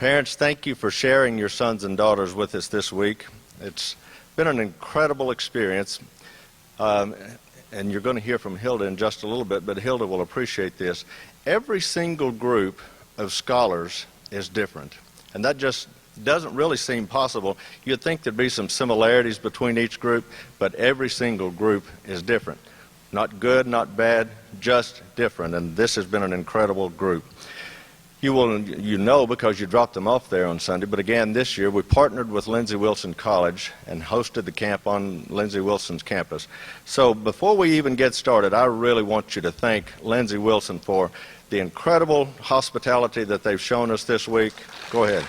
Parents, thank you for sharing your sons and daughters with us this week. It's been an incredible experience, and you're going to hear from Hilda in just a little bit, but Hilda will appreciate this. Every single group of scholars is different, and that just doesn't really seem possible. You'd think there'd be some similarities between each group, but every single group is different. Not good, not bad, just different, and this has been an incredible group. You know because you dropped them off there on Sunday, but again this year we partnered with Lindsey Wilson College and hosted the camp on Lindsey Wilson's campus. So before we even get started, I really want you to thank Lindsey Wilson for the incredible hospitality that they've shown us this week. Go ahead.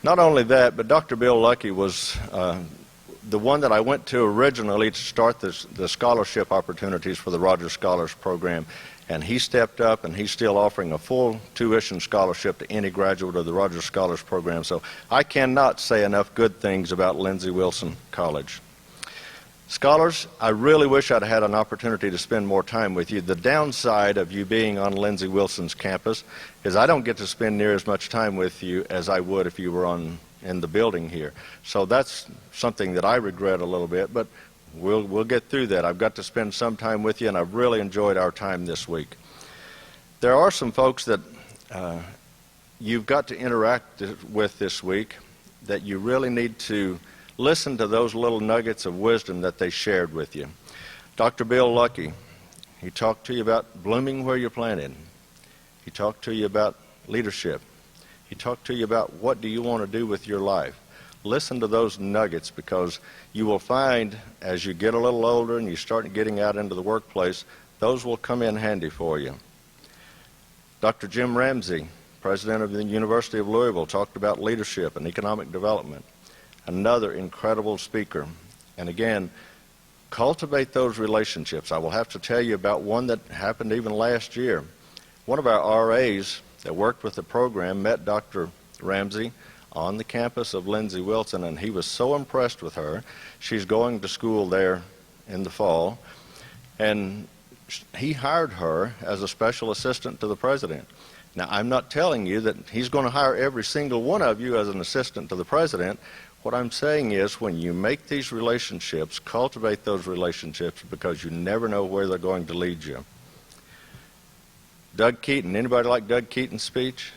Not only that, but Dr. Bill Luckey was the one that I went to originally to start the scholarship opportunities for the Rogers Scholars Program. And he stepped up, and he's still offering a full tuition scholarship to any graduate of the Rogers Scholars Program. So I cannot say enough good things about Lindsey Wilson College. Scholars, I really wish I'd had an opportunity to spend more time with you. The downside of you being on Lindsey Wilson's campus is I don't get to spend near as much time with you as I would if you were in the building here. So that's something that I regret a little bit, but we'll get through that. I've got to spend some time with you, and I've really enjoyed our time this week. There are some folks that you've got to interact with this week that you really need to listen to those little nuggets of wisdom that they shared with you. Dr. Bill Luckey, he talked to you about blooming where you're planted. He talked to you about leadership. He talked to you about what do you want to do with your life. Listen to those nuggets, because you will find as you get a little older and you start getting out into the workplace, those will come in handy for you. Dr. Jim Ramsey, president of the University of Louisville, talked about leadership and economic development. Another incredible speaker. And again, cultivate those relationships. I will have to tell you about one that happened even last year. One of our RAs that worked with the program met Dr. Ramsey on the campus of Lindsey Wilson, and he was so impressed with her. She's going to school there in the fall, and he hired her as a special assistant to the president. Now, I'm not telling you that he's going to hire every single one of you as an assistant to the president. What I'm saying is, when you make these relationships, cultivate those relationships, because you never know where they're going to lead you. Doug Keaton, anybody like Doug Keaton's speech?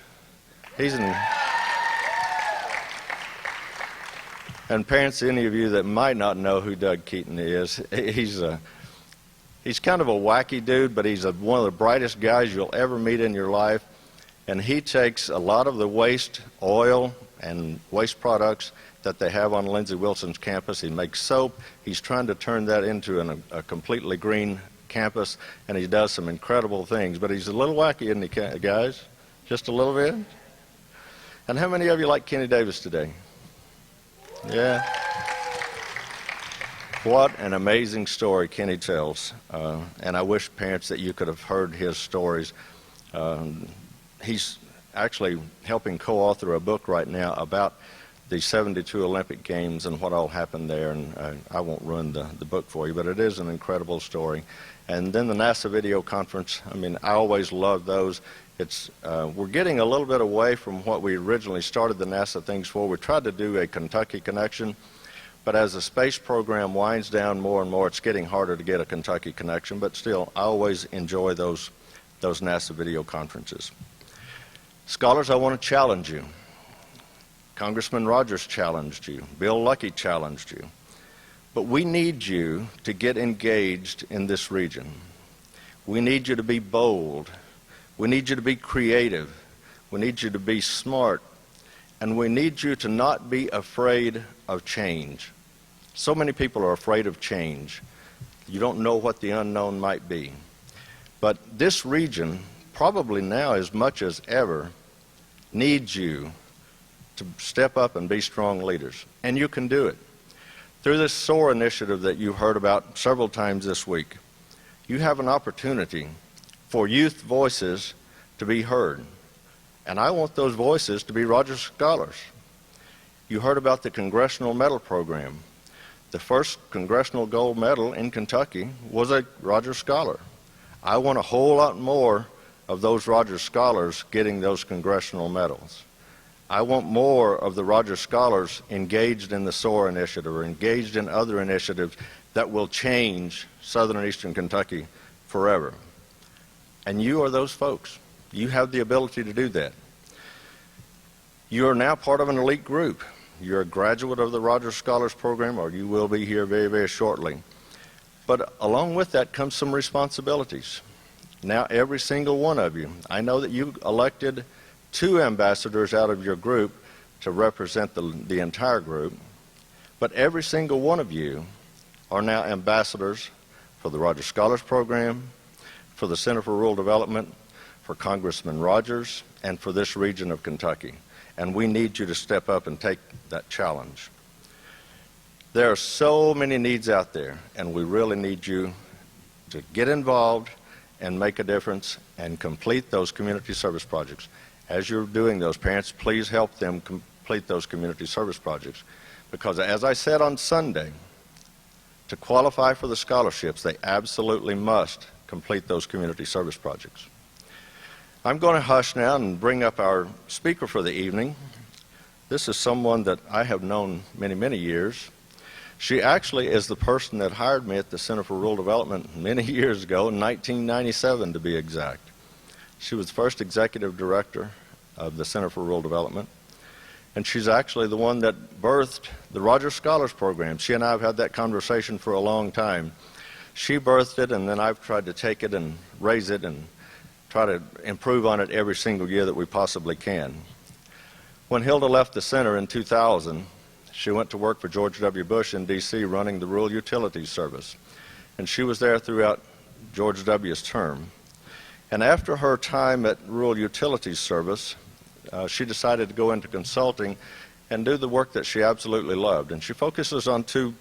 And parents, any of you that might not know who Doug Keaton is, he's kind of a wacky dude, but he's one of the brightest guys you'll ever meet in your life. And he takes a lot of the waste oil and waste products that they have on Lindsey Wilson's campus. He makes soap. He's trying to turn that into a completely green campus, and he does some incredible things. But he's a little wacky, isn't he, guys? Just a little bit? And how many of you like Kenny Davis today? Yeah. What an amazing story Kenny tells. And I wish, parents, that you could have heard his stories. He's actually helping co-author a book right now about the 72 Olympic Games and what all happened there, and I won't ruin the book for you, but it is an incredible story. And then the NASA video conference, I mean, I always love those. We're getting a little bit away from what we originally started the NASA things for. We tried to do a Kentucky connection, but as the space program winds down more and more, it's getting harder to get a Kentucky connection, but still, I always enjoy those NASA video conferences. Scholars, I want to challenge you. Congressman Rogers challenged you. Bill Luckey challenged you. But we need you to get engaged in this region. We need you to be bold. We need you to be creative. We need you to be smart. And we need you to not be afraid of change. So many people are afraid of change. You don't know what the unknown might be. But this region, probably now as much as ever, needs you to step up and be strong leaders. And you can do it. Through this SOAR initiative that you've heard about several times this week, you have an opportunity for youth voices to be heard. And I want those voices to be Rogers Scholars. You heard about the Congressional Medal Program. The first Congressional Gold Medal in Kentucky was a Rogers Scholar. I want a whole lot more of those Rogers Scholars getting those congressional medals. I want more of the Rogers Scholars engaged in the SOAR initiative or engaged in other initiatives that will change Southern and Eastern Kentucky forever. And you are those folks. You have the ability to do that. You are now part of an elite group. You're a graduate of the Rogers Scholars Program, or you will be here very, very shortly. But along with that comes some responsibilities. Now, every single one of you, I know that you elected 2 ambassadors out of your group to represent the entire group, but every single one of you are now ambassadors for the Rogers Scholars Program, for the Center for Rural Development, for Congressman Rogers, and for this region of Kentucky. And we need you to step up and take that challenge. There are so many needs out there, and we really need you to get involved and make a difference and complete those community service projects. As you're doing those, parents, please help them complete those community service projects. Because as I said on Sunday, to qualify for the scholarships, they absolutely must complete those community service projects. I'm going to hush now and bring up our speaker for the evening. This is someone that I have known many, many years. She actually is the person that hired me at the Center for Rural Development many years ago, in 1997 to be exact. She was the first executive director of the Center for Rural Development, and she's actually the one that birthed the Rogers Scholars Program. She and I have had that conversation for a long time. She birthed it, and then I've tried to take it and raise it and try to improve on it every single year that we possibly can. When Hilda left the center in 2000, she went to work for George W. Bush in D.C. running the Rural Utilities Service, and she was there throughout George W.'s term. And after her time at Rural Utilities Service, she decided to go into consulting and do the work that she absolutely loved. And she focuses on two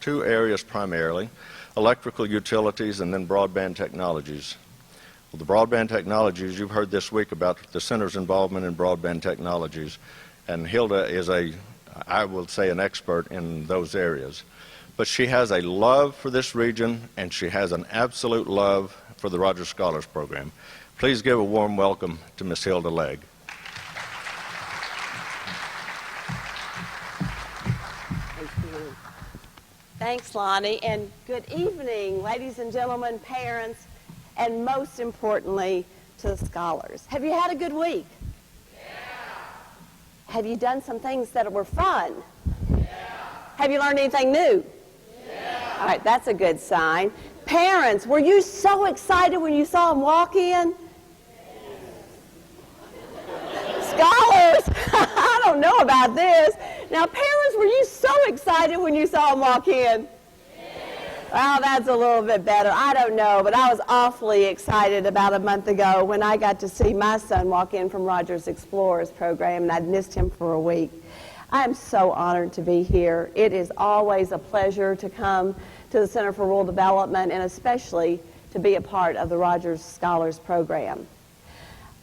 areas primarily: electrical utilities and then broadband technologies. Well, the broadband technologies, you've heard this week about the center's involvement in broadband technologies, and Hilda is I will say, an expert in those areas. But she has a love for this region, and she has an absolute love for the Rogers Scholars Program. Please give a warm welcome to Miss Hilda Legg. Thanks, Lonnie, and good evening, ladies and gentlemen, parents, and most importantly, to the scholars. Have you had a good week? Have you done some things that were fun? Yeah. Have you learned anything new? Yeah. All right, that's a good sign. Parents, were you so excited when you saw them walk in? Yes. Scholars, I don't know about this. Now, parents, were you so excited when you saw them walk in? Well, that's a little bit better. I don't know, but I was awfully excited about a month ago when I got to see my son walk in from Rogers Explorers Program, and I'd missed him for a week. I'm so honored to be here. It is always a pleasure to come to the Center for Rural Development, and especially to be a part of the Rogers Scholars Program.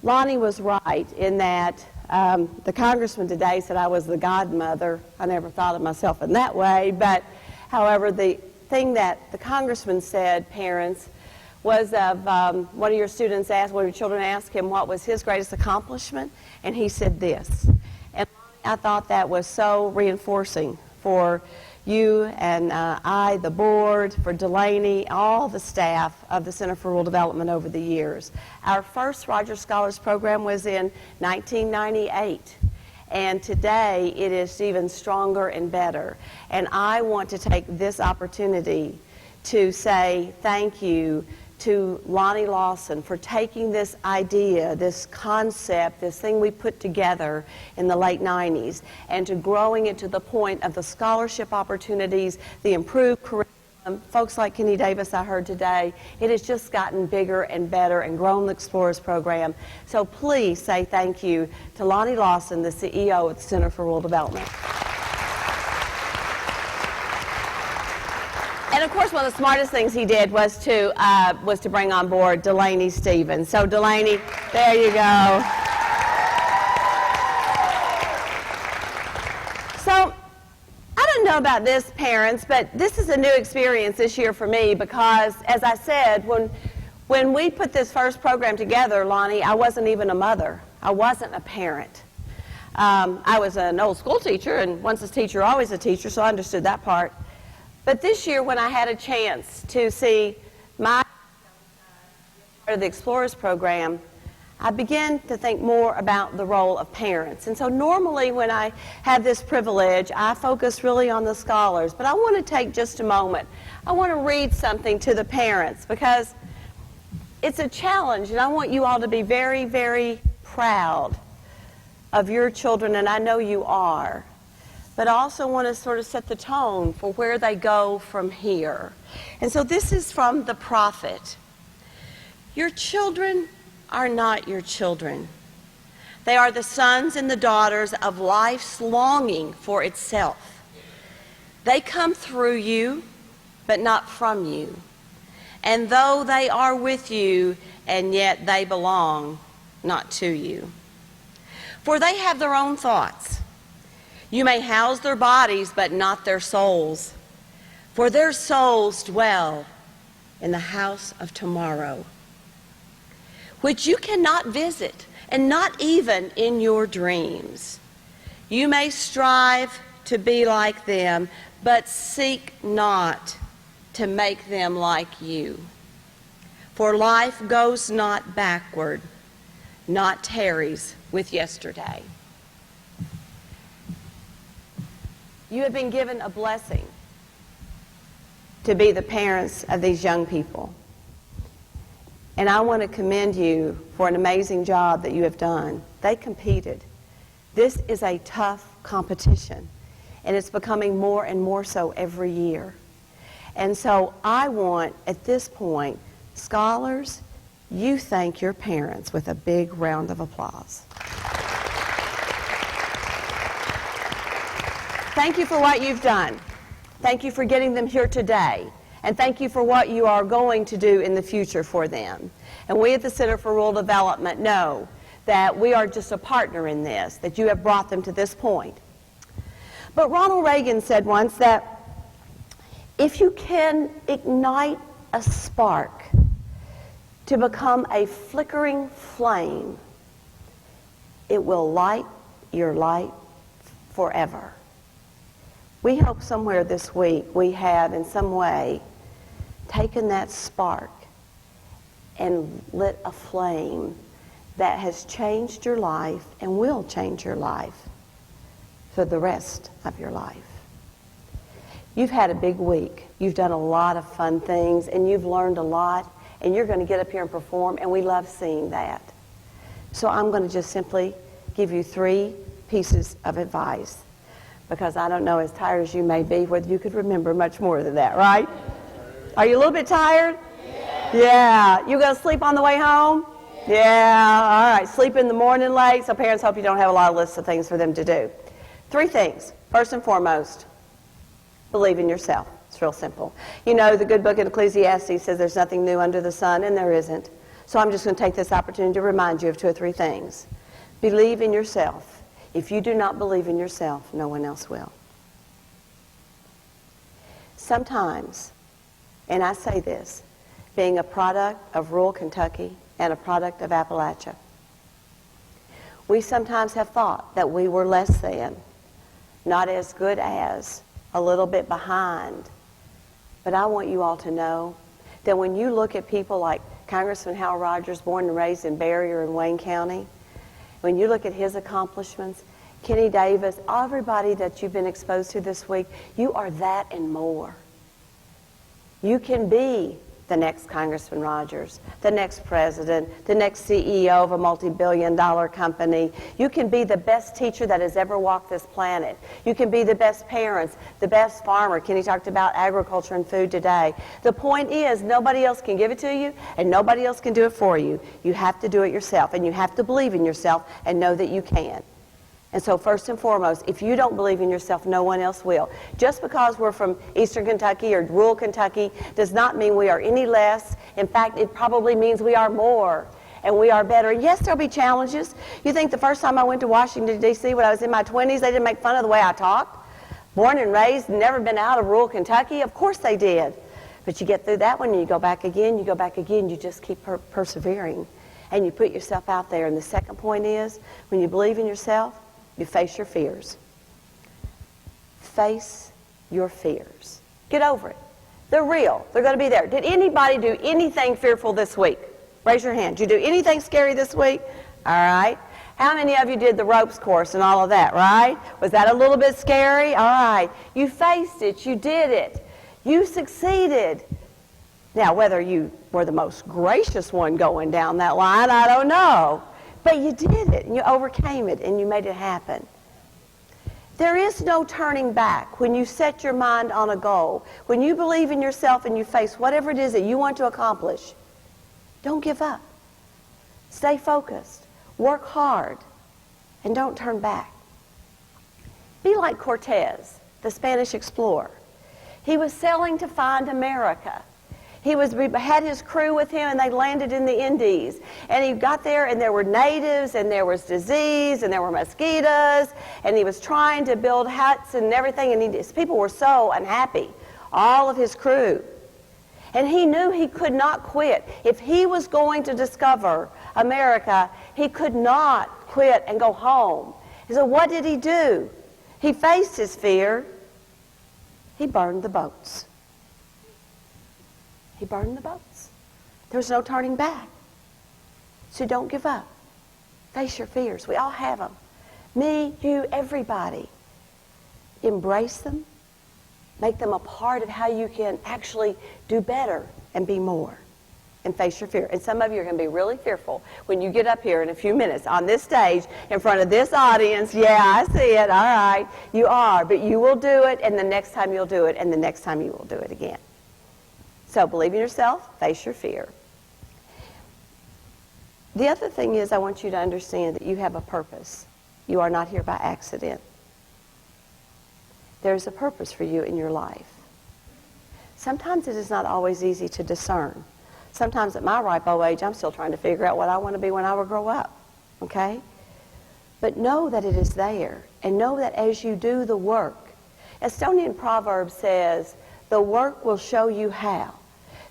Lonnie was right in that the congressman today said I was the godmother. I never thought of myself in that way, but however, the thing that the congressman said, parents, was of one of your students asked, one of your children asked him what was his greatest accomplishment, and he said this. And I thought that was so reinforcing for you and I, the board, for Delaney, all the staff of the Center for Rural Development over the years. Our first Rogers Scholars Program was in 1998. And today, it is even stronger and better. And I want to take this opportunity to say thank you to Lonnie Lawson for taking this idea, this concept, this thing we put together in the late 90s, and to growing it to the point of the scholarship opportunities, the improved curriculum. Folks like Kenny Davis I heard today, it has just gotten bigger and better and grown the Explorers Program. So please say thank you to Lonnie Lawson, the CEO at the Center for Rural Development. And of course, one of the smartest things he did was to bring on board Delaney Stevens. So Delaney, there you go. So I don't know about this, parents, but this is a new experience this year for me because, as I said, when When we put this first program together, Lonnie, I wasn't even a mother. I wasn't a parent. I was an old school teacher, and once a teacher, always a teacher, so I understood that part. But this year, when I had a chance to see my part of the Explorers program, I began to think more about the role of parents. And so normally when I have this privilege, I focus really on the scholars. But I want to take just a moment. I want to read something to the parents because it's a challenge, and I want you all to be very, very proud of your children, and I know you are. But I also want to sort of set the tone for where they go from here. And so this is from the prophet. Your children are not your children. They are the sons and the daughters of life's longing for itself. They come through you, but not from you. And though they are with you, and yet they belong not to you. For they have their own thoughts. You may house their bodies, but not their souls. For their souls dwell in the house of tomorrow, which you cannot visit, and not even in your dreams. You may strive to be like them, but seek not to make them like you. For life goes not backward, not tarries with yesterday. You have been given a blessing to be the parents of these young people. And I want to commend you for an amazing job that you have done. They competed. This is a tough competition, and it's becoming more and more so every year. And so I want, at this point, scholars, you thank your parents with a big round of applause. Thank you for what you've done. Thank you for getting them here today. And thank you for what you are going to do in the future for them. And we at the Center for Rural Development know that we are just a partner in this, that you have brought them to this point. But Ronald Reagan said once that if you can ignite a spark to become a flickering flame, it will light your light forever. We hope somewhere this week we have in some way taken that spark and lit a flame that has changed your life and will change your life for the rest of your life. You've had a big week. You've done a lot of fun things, and you've learned a lot, and you're going to get up here and perform, and we love seeing that. So I'm going to just simply give you 3 pieces of advice, because I don't know, as tired as you may be, whether you could remember much more than that, right? Are you a little bit tired? Yeah. You going to sleep on the way home? Yeah. All right. Sleep in the morning late. So parents, hope you don't have a lot of lists of things for them to do. 3 things. First and foremost, believe in yourself. It's real simple. You know, the good book in Ecclesiastes says there's nothing new under the sun, and there isn't. So I'm just going to take this opportunity to remind you of 2 or 3 things. Believe in yourself. If you do not believe in yourself, no one else will. Sometimes, and I say this, being a product of rural Kentucky and a product of Appalachia, we sometimes have thought that we were less than, not as good as, a little bit behind. But I want you all to know that when you look at people like Congressman Hal Rogers, born and raised in Barrier in Wayne County, when you look at his accomplishments, Kenny Davis, everybody that you've been exposed to this week, you are that and more. You can be the next Congressman Rogers, the next president, the next CEO of a multi-billion-dollar company. You can be the best teacher that has ever walked this planet. You can be the best parents, the best farmer. Kenny talked about agriculture and food today. The point is, nobody else can give it to you, and nobody else can do it for you. You have to do it yourself, and you have to believe in yourself and know that you can. And so first and foremost, if you don't believe in yourself, no one else will. Just because we're from Eastern Kentucky or rural Kentucky does not mean we are any less. In fact, it probably means we are more and we are better. And yes, there'll be challenges. You think the first time I went to Washington, D.C. when I was in my 20s, they didn't make fun of the way I talked? Born and raised, never been out of rural Kentucky? Of course they did. But you get through that one and you go back again, you just keep persevering. And you put yourself out there. And the second point is, when you believe in yourself, you face your fears. Face your fears. Get over it. They're real. They're going to be there. Did anybody do anything fearful this week? Raise your hand. Did you do anything scary this week? All right. How many of you did the ropes course and all of that, right? Was that a little bit scary? All right. You faced it. You did it. You succeeded. Now, whether you were the most gracious one going down that line, I don't know. But you did it, and you overcame it, and you made it happen. There is no turning back when you set your mind on a goal. When you believe in yourself and you face whatever it is that you want to accomplish, don't give up. Stay focused. Work hard. And don't turn back. Be like Cortez, the Spanish explorer. He was sailing to find America. He had his crew with him, and they landed in the Indies. And he got there, and there were natives, and there was disease, and there were mosquitoes, and he was trying to build huts and everything, and his people were so unhappy, all of his crew. And he knew he could not quit. If he was going to discover America, he could not quit and go home. And so what did he do? He faced his fear. He burned the boats. He burned the boats. There was no turning back. So don't give up. Face your fears. We all have them. Me, you, everybody. Embrace them. Make them a part of how you can actually do better and be more. And face your fear. And some of you are going to be really fearful when you get up here in a few minutes on this stage in front of this audience. Yeah, I see it. All right. You are. But you will do it, and the next time you'll do it, and the next time you will do it again. So believe in yourself. Face your fear. The other thing is, I want you to understand that you have a purpose. You are not here by accident. There's a purpose for you in your life. Sometimes it is not always easy to discern. Sometimes at my ripe old age, I'm still trying to figure out what I want to be when I will grow up. Okay? But know that it is there. And know that as you do the work, Estonian proverb says, the work will show you how.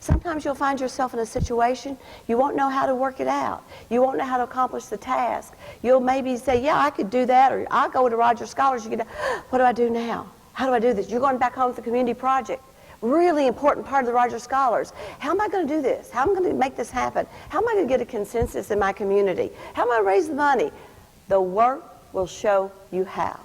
Sometimes you'll find yourself in a situation, you won't know how to work it out. You won't know how to accomplish the task. You'll maybe say, yeah, I could do that, or I'll go to Rogers Scholars. You could, what do I do now? How do I do this? You're going back home with the community project. Really important part of the Rogers Scholars. How am I going to do this? How am I going to make this happen? How am I going to get a consensus in my community? How am I going to raise the money? The work will show you how.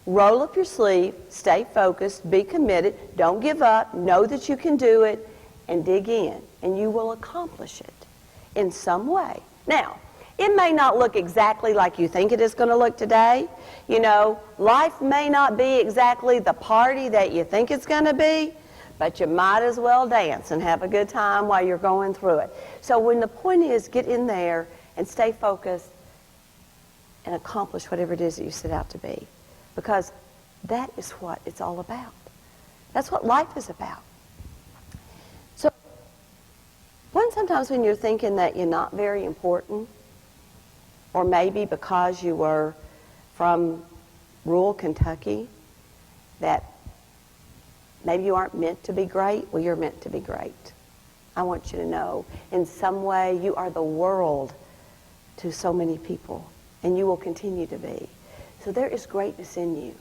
Roll up your sleeve, stay focused, be committed, don't give up, know that you can do it, and dig in, and you will accomplish it in some way. Now, it may not look exactly like you think it is going to look today. You know, life may not be exactly the party that you think it's going to be, but you might as well dance and have a good time while you're going through it. So when the point is, get in there and stay focused and accomplish whatever it is that you set out to be. Because that is what it's all about. That's what life is about. So sometimes when you're thinking that you're not very important, or maybe because you were from rural Kentucky, that maybe you aren't meant to be great, well, you're meant to be great. I want you to know, in some way, you are the world to so many people, and you will continue to be. So there is greatness in you.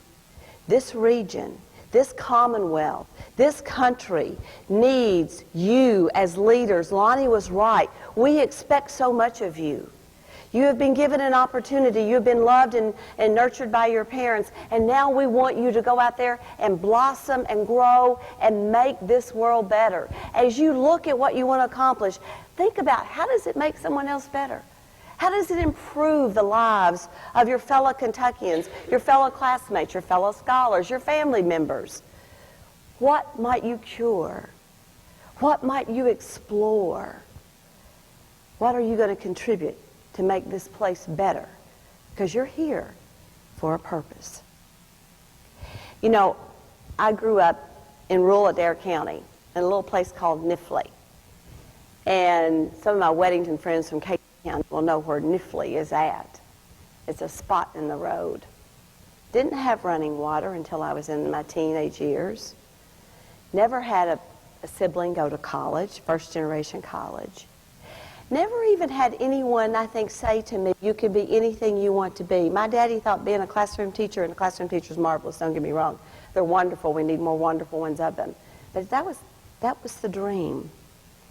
This region, this commonwealth, this country needs you as leaders. Lonnie was right. We expect so much of you. You have been given an opportunity. You have been loved and nurtured by your parents. And now we want you to go out there and blossom and grow and make this world better. As you look at what you want to accomplish, think about, how does it make someone else better? How does it improve the lives of your fellow Kentuckians, your fellow classmates, your fellow scholars, your family members? What might you cure? What might you explore? What are you going to contribute to make this place better? Because you're here for a purpose. You know, I grew up in rural Adair County in a little place called Nifley. And some of my Weddington friends from Cape County will know where Nifley is at. It's a spot in the road. Didn't have running water until I was in my teenage years. Never had a sibling go to college, first generation college. Never even had anyone, I think, say to me, you can be anything you want to be. My daddy thought being a classroom teacher, and a classroom teacher is marvelous, don't get me wrong. They're wonderful. We need more wonderful ones of them. But that was the dream.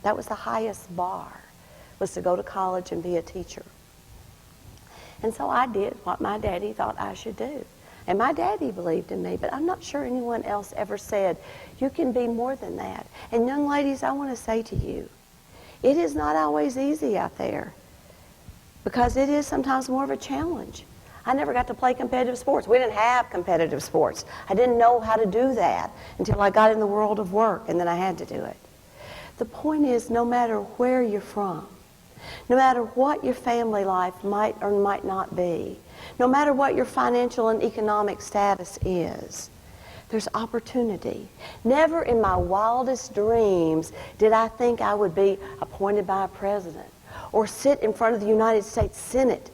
That was the highest bar, was to go to college and be a teacher. And so I did what my daddy thought I should do. And my daddy believed in me, but I'm not sure anyone else ever said, you can be more than that. And young ladies, I want to say to you, it is not always easy out there, because it is sometimes more of a challenge. I never got to play competitive sports. We didn't have competitive sports. I didn't know how to do that until I got in the world of work, and then I had to do it. The point is, no matter where you're from, no matter what your family life might or might not be, no matter what your financial and economic status is, there's opportunity. Never in my wildest dreams did I think I would be appointed by a president or sit in front of the United States Senate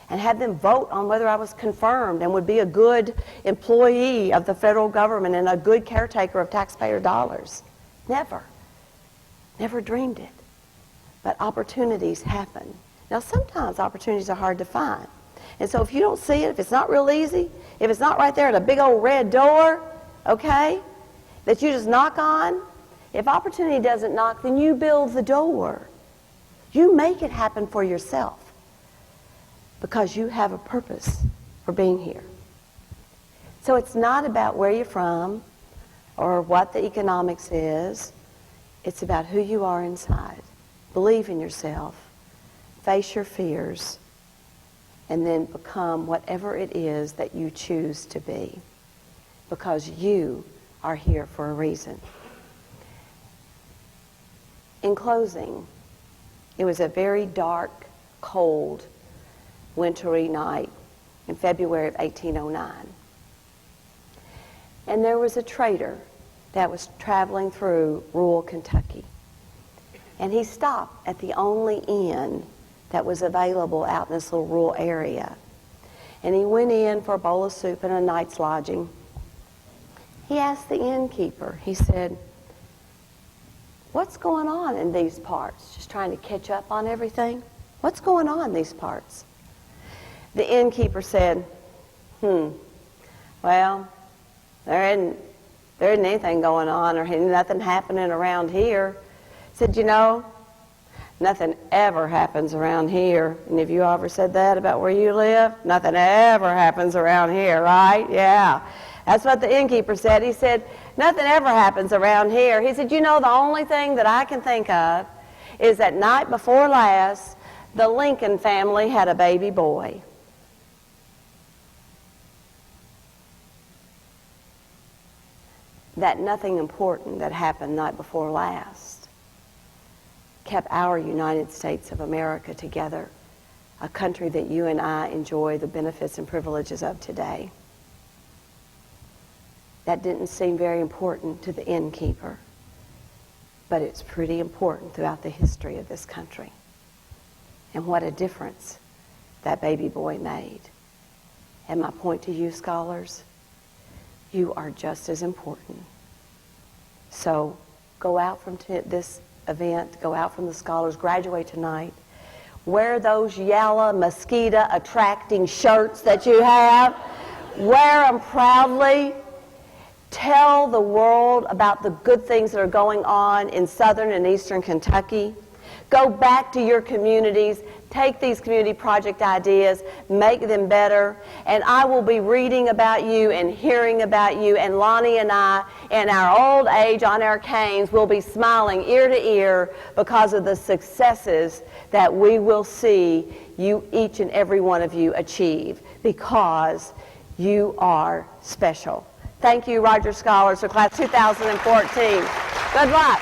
and have them vote on whether I was confirmed and would be a good employee of the federal government and a good caretaker of taxpayer dollars. Never. Never dreamed it. But opportunities happen. Now, sometimes opportunities are hard to find. And so if you don't see it, if it's not real easy, if it's not right there at a big old red door, okay, that you just knock on, if opportunity doesn't knock, then you build the door. You make it happen for yourself, because you have a purpose for being here. So it's not about where you're from or what the economics is. It's about who you are inside. Believe in yourself, face your fears, and then become whatever it is that you choose to be, because you are here for a reason. In closing, it was a very dark, cold, wintry night in February of 1809. And there was a trader that was traveling through rural Kentucky. And he stopped at the only inn that was available out in this little rural area. And he went in for a bowl of soup and a night's lodging. He asked the innkeeper, he said, what's going on in these parts? Just trying to catch up on everything? What's going on in these parts? The innkeeper said, well, there isn't anything going on or nothing happening around here. He said, you know, nothing ever happens around here. And if you ever said that about where you live, nothing ever happens around here, right? Yeah. That's what the innkeeper said. He said, nothing ever happens around here. He said, you know, the only thing that I can think of is that night before last, the Lincoln family had a baby boy. That nothing important that happened night before last kept our United States of America together, a country that you and I enjoy the benefits and privileges of today. That didn't seem very important to the innkeeper, but it's pretty important throughout the history of this country. And what a difference that baby boy made. And my point to you, scholars, you are just as important. So go out from this event, go out from the scholars, graduate tonight, wear those yellow mosquito attracting shirts that you have, wear them proudly, tell the world about the good things that are going on in southern and eastern Kentucky. Go back to your communities, take these community project ideas, make them better, and I will be reading about you and hearing about you, and Lonnie and I, in our old age on our canes, will be smiling ear to ear because of the successes that we will see you, each and every one of you, achieve, because you are special. Thank you, Rogers Scholars, for class 2014. Good luck.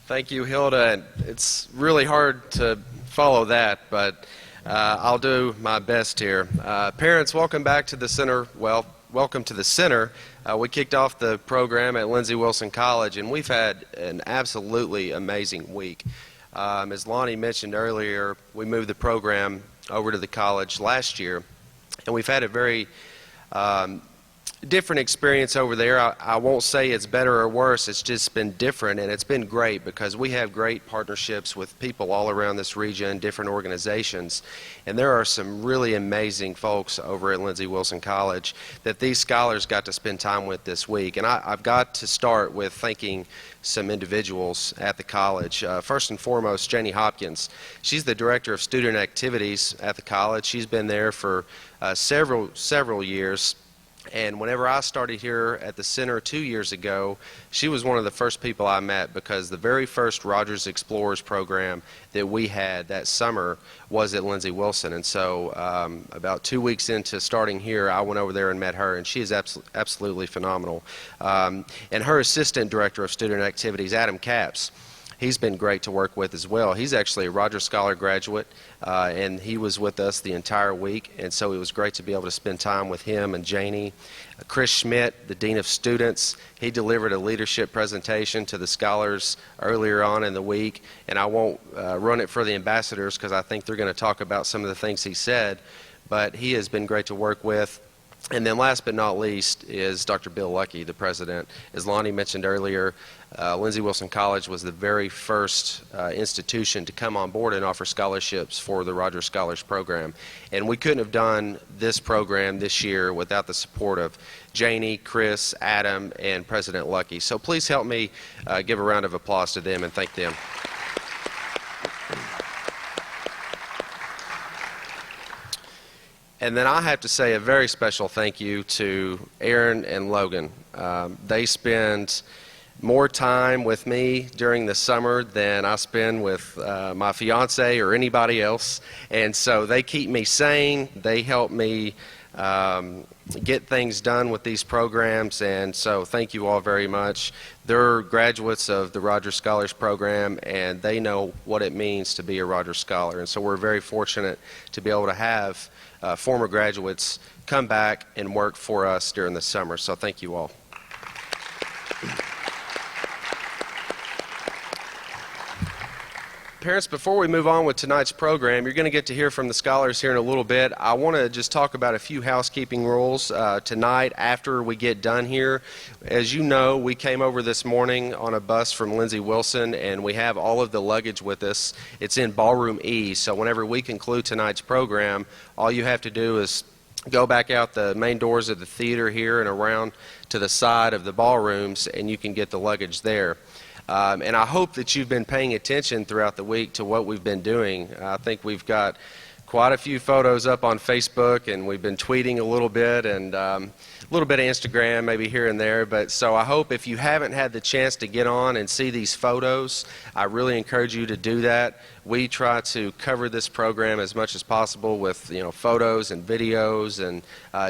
Thank you, Hilda. And it's really hard to follow that, but I'll do my best here. Parents, welcome back to the center. Well, welcome to the center. We kicked off the program at Lindsey Wilson College, and we've had an absolutely amazing week. As Lonnie mentioned earlier, we moved the program over to the college last year, and we've had a very different experience over there. I won't say it's better or worse, it's just been different, and it's been great because we have great partnerships with people all around this region, different organizations, and there are some really amazing folks over at Lindsey Wilson College that these scholars got to spend time with this week. And I've got to start with thanking some individuals at the college. First and foremost, Janie Hopkins. She's the Director of Student Activities at the college. She's been there for several years. And whenever I started here at the center 2 years ago, she was one of the first people I met because the very first Rogers Explorers program that we had that summer was at Lindsey Wilson. And so about 2 weeks into starting here, I went over there and met her, and she is absolutely phenomenal. And her Assistant Director of Student Activities, Adam Capps, he's been great to work with as well. He's actually a Rogers Scholar graduate, and he was with us the entire week, and so it was great to be able to spend time with him and Janie. Chris Schmidt, the Dean of Students, he delivered a leadership presentation to the scholars earlier on in the week, and I won't run it for the ambassadors because I think they're going to talk about some of the things he said, but he has been great to work with. And then last but not least is Dr. Bill Lucky, the president. As Lonnie mentioned earlier, Lindsey Wilson College was the very first institution to come on board and offer scholarships for the Rogers Scholars Program. And we couldn't have done this program this year without the support of Janie, Chris, Adam, and President Lucky. So please help me give a round of applause to them and thank them. And then I have to say a very special thank you to Aaron and Logan. They spend more time with me during the summer than I spend with my fiance or anybody else. And so they keep me sane. They help me get things done with these programs. And so thank you all very much. They're graduates of the Rogers Scholars Program, and they know what it means to be a Rogers Scholar. And so we're very fortunate to be able to have former graduates come back and work for us during the summer. So thank you all. Parents, before we move on with tonight's program, you're going to get to hear from the scholars here in a little bit. I want to just talk about a few housekeeping rules tonight after we get done here. As you know, we came over this morning on a bus from Lindsey Wilson, and we have all of the luggage with us. It's in Ballroom E, so whenever we conclude tonight's program, all you have to do is go back out the main doors of the theater here and around to the side of the ballrooms, and you can get the luggage there. And I hope that you've been paying attention throughout the week to what we've been doing. I think we've got quite a few photos up on Facebook, and we've been tweeting a little bit and a little bit of Instagram maybe here and there. But so I hope if you haven't had the chance to get on and see these photos, I really encourage you to do that. We try to cover this program as much as possible with photos and videos and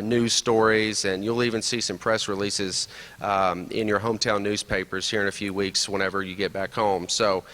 news stories, and you'll even see some press releases in your hometown newspapers here in a few weeks whenever you get back home. So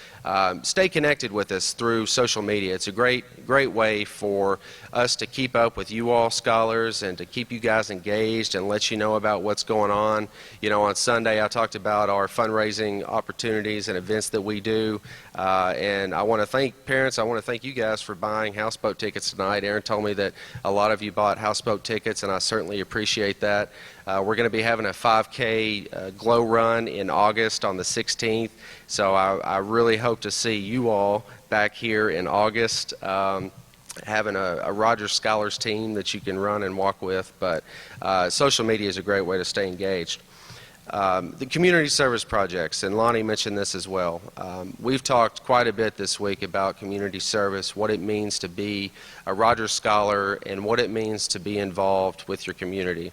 stay connected with us through social media. It's a great way for us to keep up with you all scholars and to keep you guys engaged and let you know about what's going on. On Sunday I talked about our fundraising opportunities and events that we do, and I want to thank parents. I want to thank you guys for buying houseboat tickets tonight. Aaron told me that a lot of you bought houseboat tickets, and I certainly appreciate that. We're going to be having a 5K glow run in August on the 16th, so I really hope to see you all back here in August. Having a Rogers Scholars team that you can run and walk with, but social media is a great way to stay engaged. The community service projects, and Lonnie mentioned this as well. We've talked quite a bit this week about community service, what it means to be a Rogers Scholar, and what it means to be involved with your community.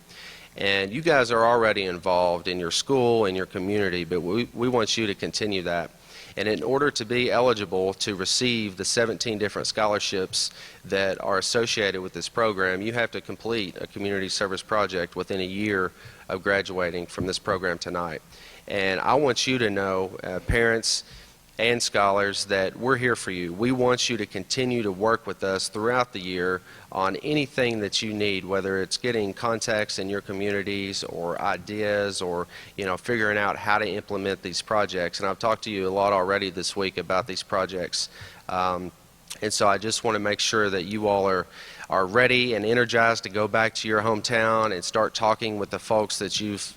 And you guys are already involved in your school and your community, but we want you to continue that. And in order to be eligible to receive the 17 different scholarships that are associated with this program, you have to complete a community service project within a year of graduating from this program tonight. And I want you to know, parents and scholars that we're here for you. We want you to continue to work with us throughout the year on anything that you need, whether it's getting contacts in your communities or ideas or, figuring out how to implement these projects. And I've talked to you a lot already this week about these projects. And so I just want to make sure that you all are ready and energized to go back to your hometown and start talking with the folks that you've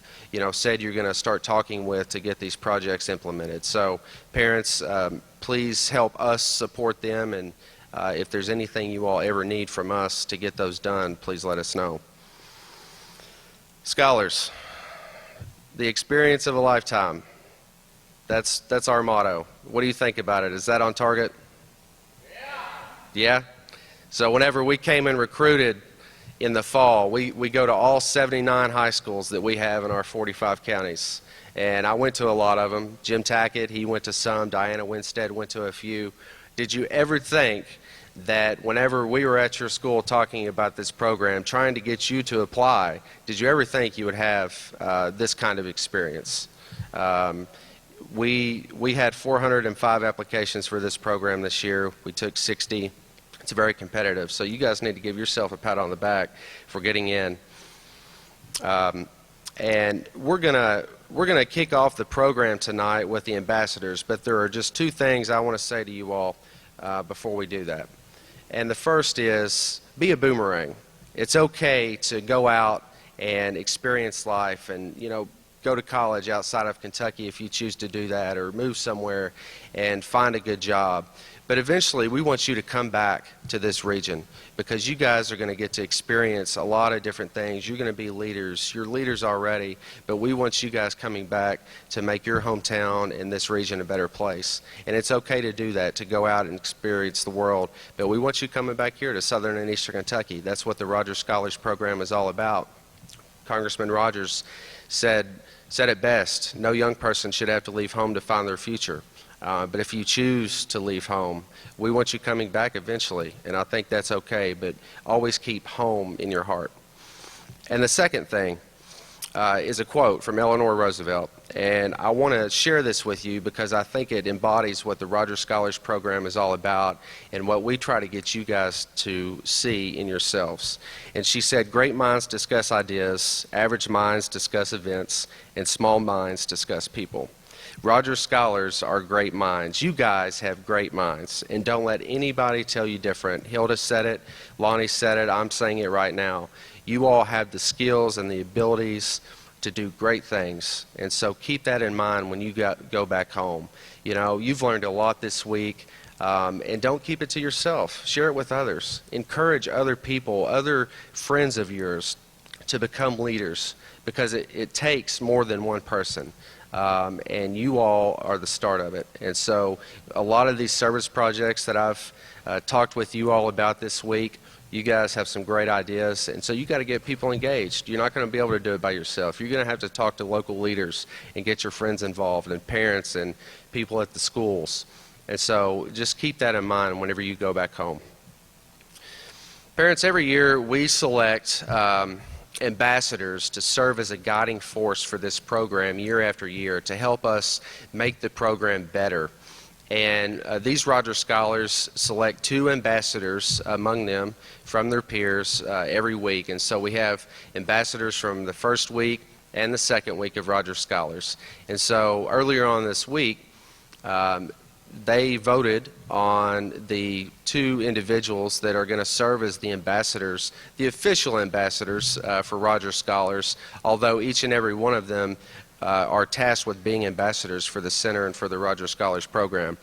said you're going to start talking with to get these projects implemented. So parents, please help us support them, and if there's anything you all ever need from us to get those done, please let us know. Scholars, the experience of a lifetime. That's our motto. What do you think about it? Is that on target? Yeah? So whenever we came and recruited in the fall, we go to all 79 high schools that we have in our 45 counties. And I went to a lot of them. Jim Tackett, he went to some. Diana Winstead went to a few. Did you ever think that whenever we were at your school talking about this program, trying to get you to apply, did you ever think you would have this kind of experience? We had 405 applications for this program this year. We took 60. It's very competitive, so you guys need to give yourself a pat on the back for getting in. And we're gonna kick off the program tonight with the ambassadors, but there are just two things I want to say to you all before we do that. And the first is, be a boomerang. It's okay to go out and experience life and, go to college outside of Kentucky if you choose to do that, or move somewhere and find a good job. But eventually, we want you to come back to this region because you guys are going to get to experience a lot of different things. You're going to be leaders. You're leaders already, but we want you guys coming back to make your hometown and this region a better place. And it's okay to do that, to go out and experience the world. But we want you coming back here to Southern and Eastern Kentucky. That's what the Rogers Scholars Program is all about. Congressman Rogers said it best: no young person should have to leave home to find their future. But if you choose to leave home, we want you coming back eventually, and I think that's okay, but always keep home in your heart. And the second thing is a quote from Eleanor Roosevelt, and I want to share this with you because I think it embodies what the Rogers Scholars Program is all about and what we try to get you guys to see in yourselves. And she said, "Great minds discuss ideas, average minds discuss events, and small minds discuss people." Rogers Scholars are great minds. You guys have great minds, and don't let anybody tell you different. Hilda said it, Lonnie said it, I'm saying it right now. You all have the skills and the abilities to do great things, and so keep that in mind when you go back home. You've learned a lot this week, and don't keep it to yourself. Share it with others. Encourage other people, other friends of yours, to become leaders, because it takes more than one person. And you all are the start of it. And so a lot of these service projects that I've talked with you all about this week, you guys have some great ideas, and so you got to get people engaged. You're not going to be able to do it by yourself. You're going to have to talk to local leaders and get your friends involved, and parents and people at the schools. And so just keep that in mind whenever you go back home. Parents, every year we select ambassadors to serve as a guiding force for this program year after year to help us make the program better. And these Rogers Scholars select 2 ambassadors among them from their peers every week. And so we have ambassadors from the first week and the second week of Rogers Scholars. And so earlier on this week, they voted on the 2 individuals that are going to serve as the ambassadors, the official ambassadors for Rogers Scholars, although each and every one of them are tasked with being ambassadors for the Center and for the Rogers Scholars Program.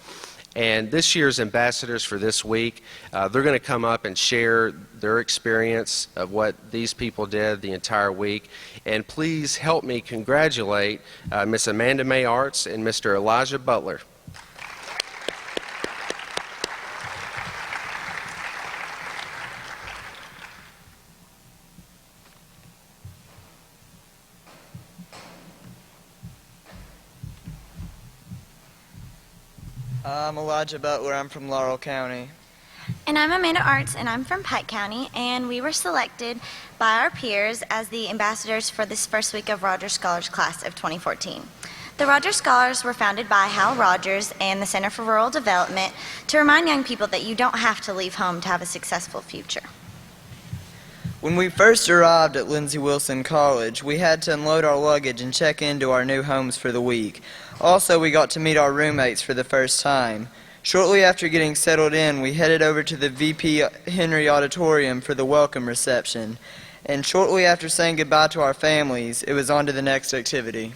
And this year's ambassadors for this week, they're going to come up and share their experience of what these people did the entire week. And please help me congratulate Miss Amanda May Arts and Mr. Elijah Butler. I'm Elijah Butler. I'm from Laurel County. And I'm Amanda Arts, and I'm from Pike County, and we were selected by our peers as the ambassadors for this first week of Rogers Scholars Class of 2014. The Rogers Scholars were founded by Hal Rogers and the Center for Rural Development to remind young people that you don't have to leave home to have a successful future. When we first arrived at Lindsey Wilson College, we had to unload our luggage and check into our new homes for the week. Also, we got to meet our roommates for the first time. Shortly after getting settled in, we headed over to the VP Henry Auditorium for the welcome reception. And shortly after saying goodbye to our families, it was on to the next activity.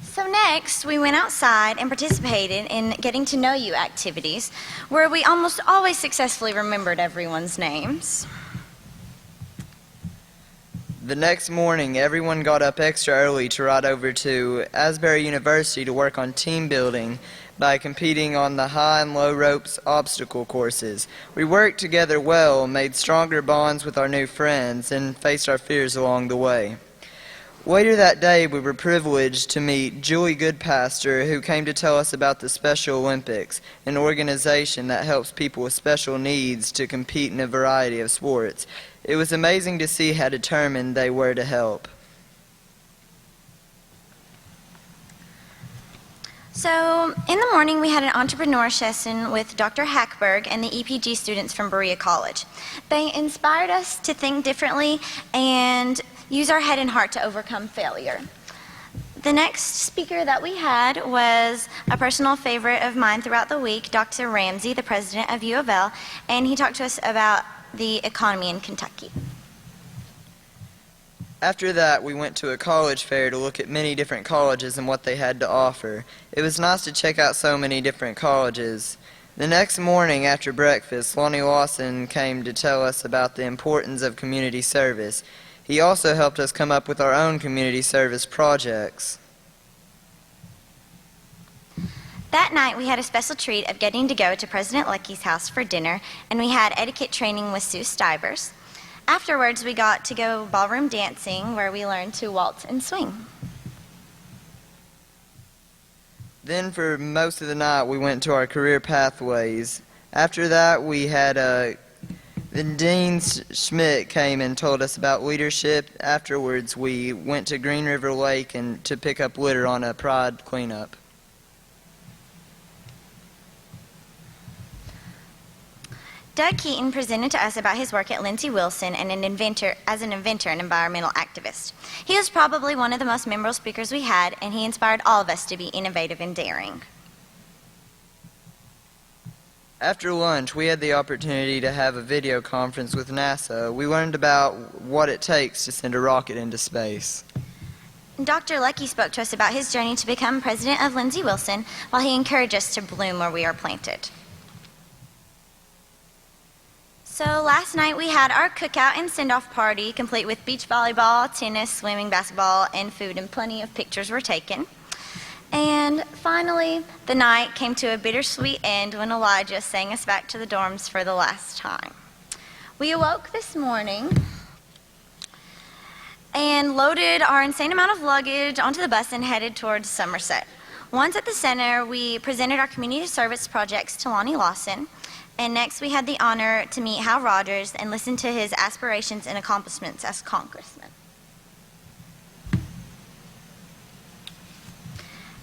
So next, we went outside and participated in Getting to Know You activities, where we almost always successfully remembered everyone's names. The next morning, everyone got up extra early to ride over to Asbury University to work on team building by competing on the high and low ropes obstacle courses. We worked together well, made stronger bonds with our new friends, and faced our fears along the way. Later that day, we were privileged to meet Julie Goodpaster, who came to tell us about the Special Olympics, an organization that helps people with special needs to compete in a variety of sports. It was amazing to see how determined they were to help. So in the morning, we had an entrepreneur session with Dr. Hackberg and the EPG students from Berea College. They inspired us to think differently and use our head and heart to overcome failure. The next speaker that we had was a personal favorite of mine throughout the week, Dr. Ramsey, the president of U of L, and he talked to us about the economy in Kentucky. After that, we went to a college fair to look at many different colleges and what they had to offer. It was nice to check out so many different colleges. The next morning after breakfast, Lonnie Lawson came to tell us about the importance of community service. He also helped us come up with our own community service projects. That night, we had a special treat of getting to go to President Lucky's house for dinner, and we had etiquette training with Sue Stivers. Afterwards, we got to go ballroom dancing, where we learned to waltz and swing. Then for most of the night, we went to our career pathways. After that, we had the Dean Schmidt came and told us about leadership. Afterwards, we went to Green River Lake and to pick up litter on a pride cleanup. Doug Keaton presented to us about his work at Lindsey Wilson and as an inventor and environmental activist. He was probably one of the most memorable speakers we had, and he inspired all of us to be innovative and daring. After lunch, we had the opportunity to have a video conference with NASA. We learned about what it takes to send a rocket into space. Dr. Lucky spoke to us about his journey to become president of Lindsey Wilson, while he encouraged us to bloom where we are planted. So last night we had our cookout and send-off party, complete with beach volleyball, tennis, swimming, basketball, and food, and plenty of pictures were taken. And finally, the night came to a bittersweet end when Elijah sang us back to the dorms for the last time. We awoke this morning and loaded our insane amount of luggage onto the bus and headed towards Somerset. Once at the center, we presented our community service projects to Lonnie Lawson. And next, we had the honor to meet Hal Rogers and listen to his aspirations and accomplishments as congressman.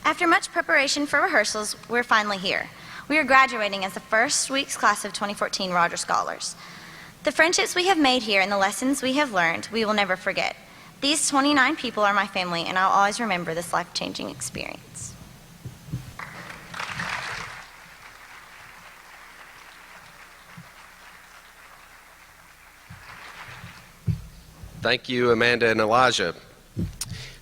After much preparation for rehearsals, we're finally here. We are graduating as the first week's class of 2014 Rogers Scholars. The friendships we have made here and the lessons we have learned, we will never forget. These 29 people are my family, and I'll always remember this life-changing experience. Thank you, Amanda and Elijah.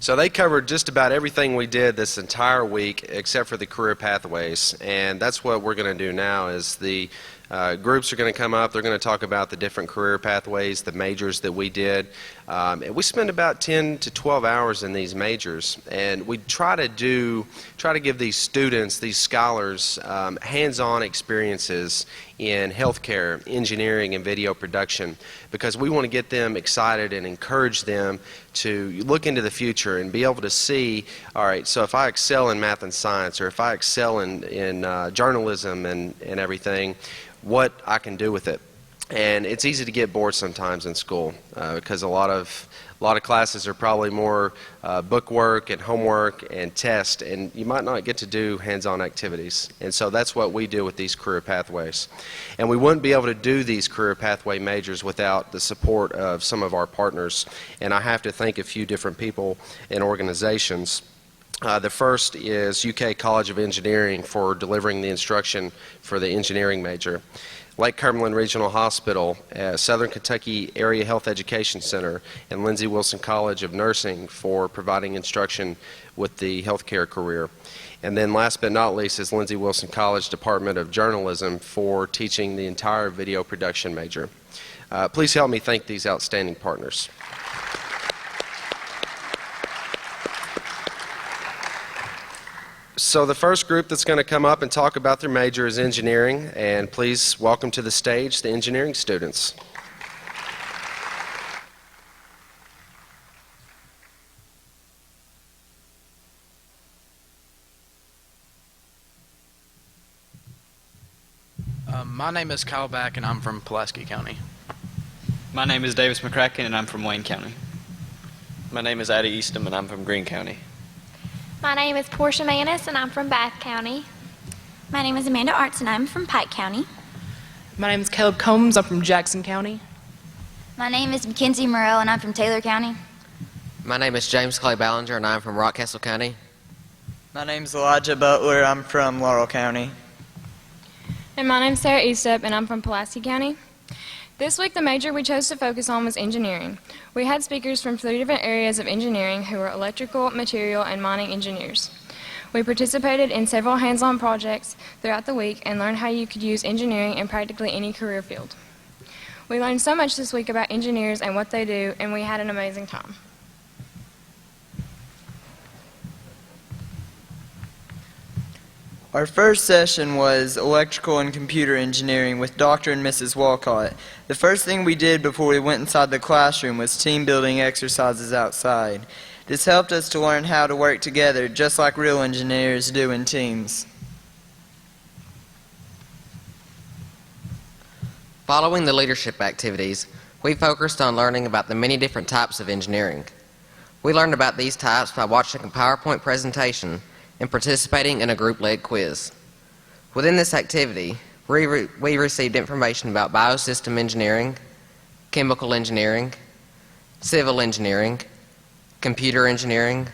So they covered just about everything we did this entire week except for the career pathways, and that's what we're going to do now is the groups are going to come up. They're going to talk about the different career pathways, the majors that we did. And we spend about 10 to 12 hours in these majors, and we try to give these students, these scholars, hands-on experiences in healthcare, engineering, and video production, because we want to get them excited and encourage them to look into the future and be able to see, all right, so if I excel in math and science, or if I excel in journalism and everything, what I can do with it. And it's easy to get bored sometimes in school because a lot of classes are probably more book work and homework and test, and you might not get to do hands-on activities. And so that's what we do with these career pathways. And we wouldn't be able to do these career pathway majors without the support of some of our partners. And I have to thank a few different people and organizations. The first is UK College of Engineering for delivering the instruction for the engineering major. Lake Cumberland Regional Hospital, Southern Kentucky Area Health Education Center, and Lindsey Wilson College of Nursing for providing instruction with the healthcare career. And then last but not least is Lindsey Wilson College Department of Journalism for teaching the entire video production major. Please help me thank these outstanding partners. So the first group that's going to come up and talk about their major is engineering, and please welcome to the stage the engineering students. My name is Kyle Back, and I'm from Pulaski County. My name is Davis McCracken, and I'm from Wayne County. My name is Addie Eastham, and I'm from Greene County. My name is Portia Manis, and I'm from Bath County. My name is Amanda Arts, and I'm from Pike County. My name is Caleb Combs. I'm from Jackson County. My name is Mackenzie Morrell, and I'm from Taylor County. My name is James Clay Ballinger, and I'm from Rockcastle County. My name's Elijah Butler. I'm from Laurel County. And my name's Sarah Eastep, and I'm from Pulaski County. This week, the major we chose to focus on was engineering. We had speakers from 3 different areas of engineering who were electrical, material, and mining engineers. We participated in several hands-on projects throughout the week and learned how you could use engineering in practically any career field. We learned so much this week about engineers and what they do, and we had an amazing time. Our first session was electrical and computer engineering with Dr. and Mrs. Walcott. The first thing we did before we went inside the classroom was team building exercises outside. This helped us to learn how to work together just like real engineers do in teams. Following the leadership activities, we focused on learning about the many different types of engineering. We learned about these types by watching a PowerPoint presentation and participating in a group-led quiz. Within this activity, we received information about biosystem engineering, chemical engineering, civil engineering, computer engineering,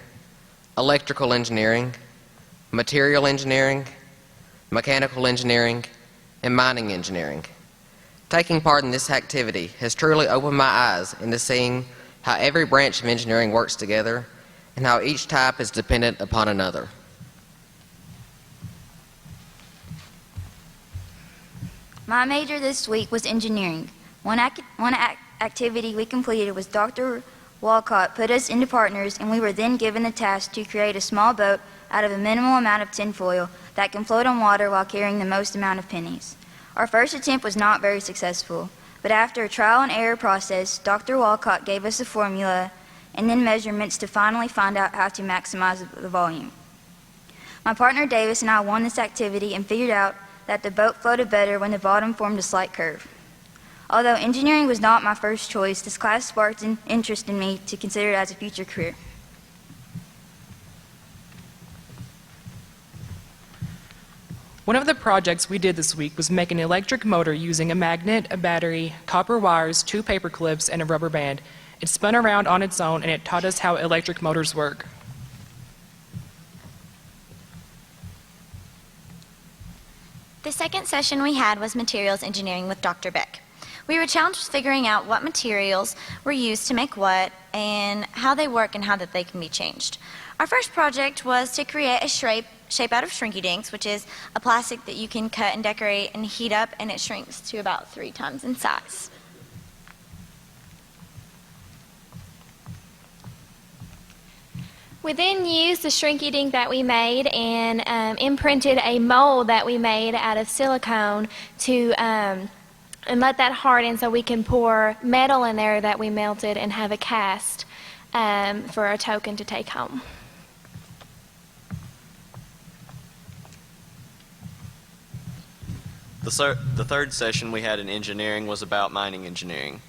electrical engineering, material engineering, mechanical engineering, and mining engineering. Taking part in this activity has truly opened my eyes into seeing how every branch of engineering works together and how each type is dependent upon another. My major this week was engineering. One activity we completed was Dr. Walcott put us into partners, and we were then given the task to create a small boat out of a minimal amount of tinfoil that can float on water while carrying the most amount of pennies. Our first attempt was not very successful, but after a trial and error process, Dr. Walcott gave us a formula and then measurements to finally find out how to maximize the volume. My partner Davis and I won this activity and figured out that the boat floated better when the bottom formed a slight curve. Although engineering was not my first choice, this class sparked an interest in me to consider it as a future career. One of the projects we did this week was make an electric motor using a magnet, a battery, copper wires, 2 paper clips, and a rubber band. It spun around on its own, and it taught us how electric motors work. The second session we had was materials engineering with Dr. Beck. We were challenged with figuring out what materials were used to make what and how they work and how that they can be changed. Our first project was to create a shape out of shrinky dinks, which is a plastic that you can cut and decorate and heat up, and it shrinks to about 3 times in size. We then used the shrinky dink that we made and imprinted a mold that we made out of silicone to and let that harden so we can pour metal in there that we melted and have a cast for a token to take home. The third session we had in engineering was about mining engineering.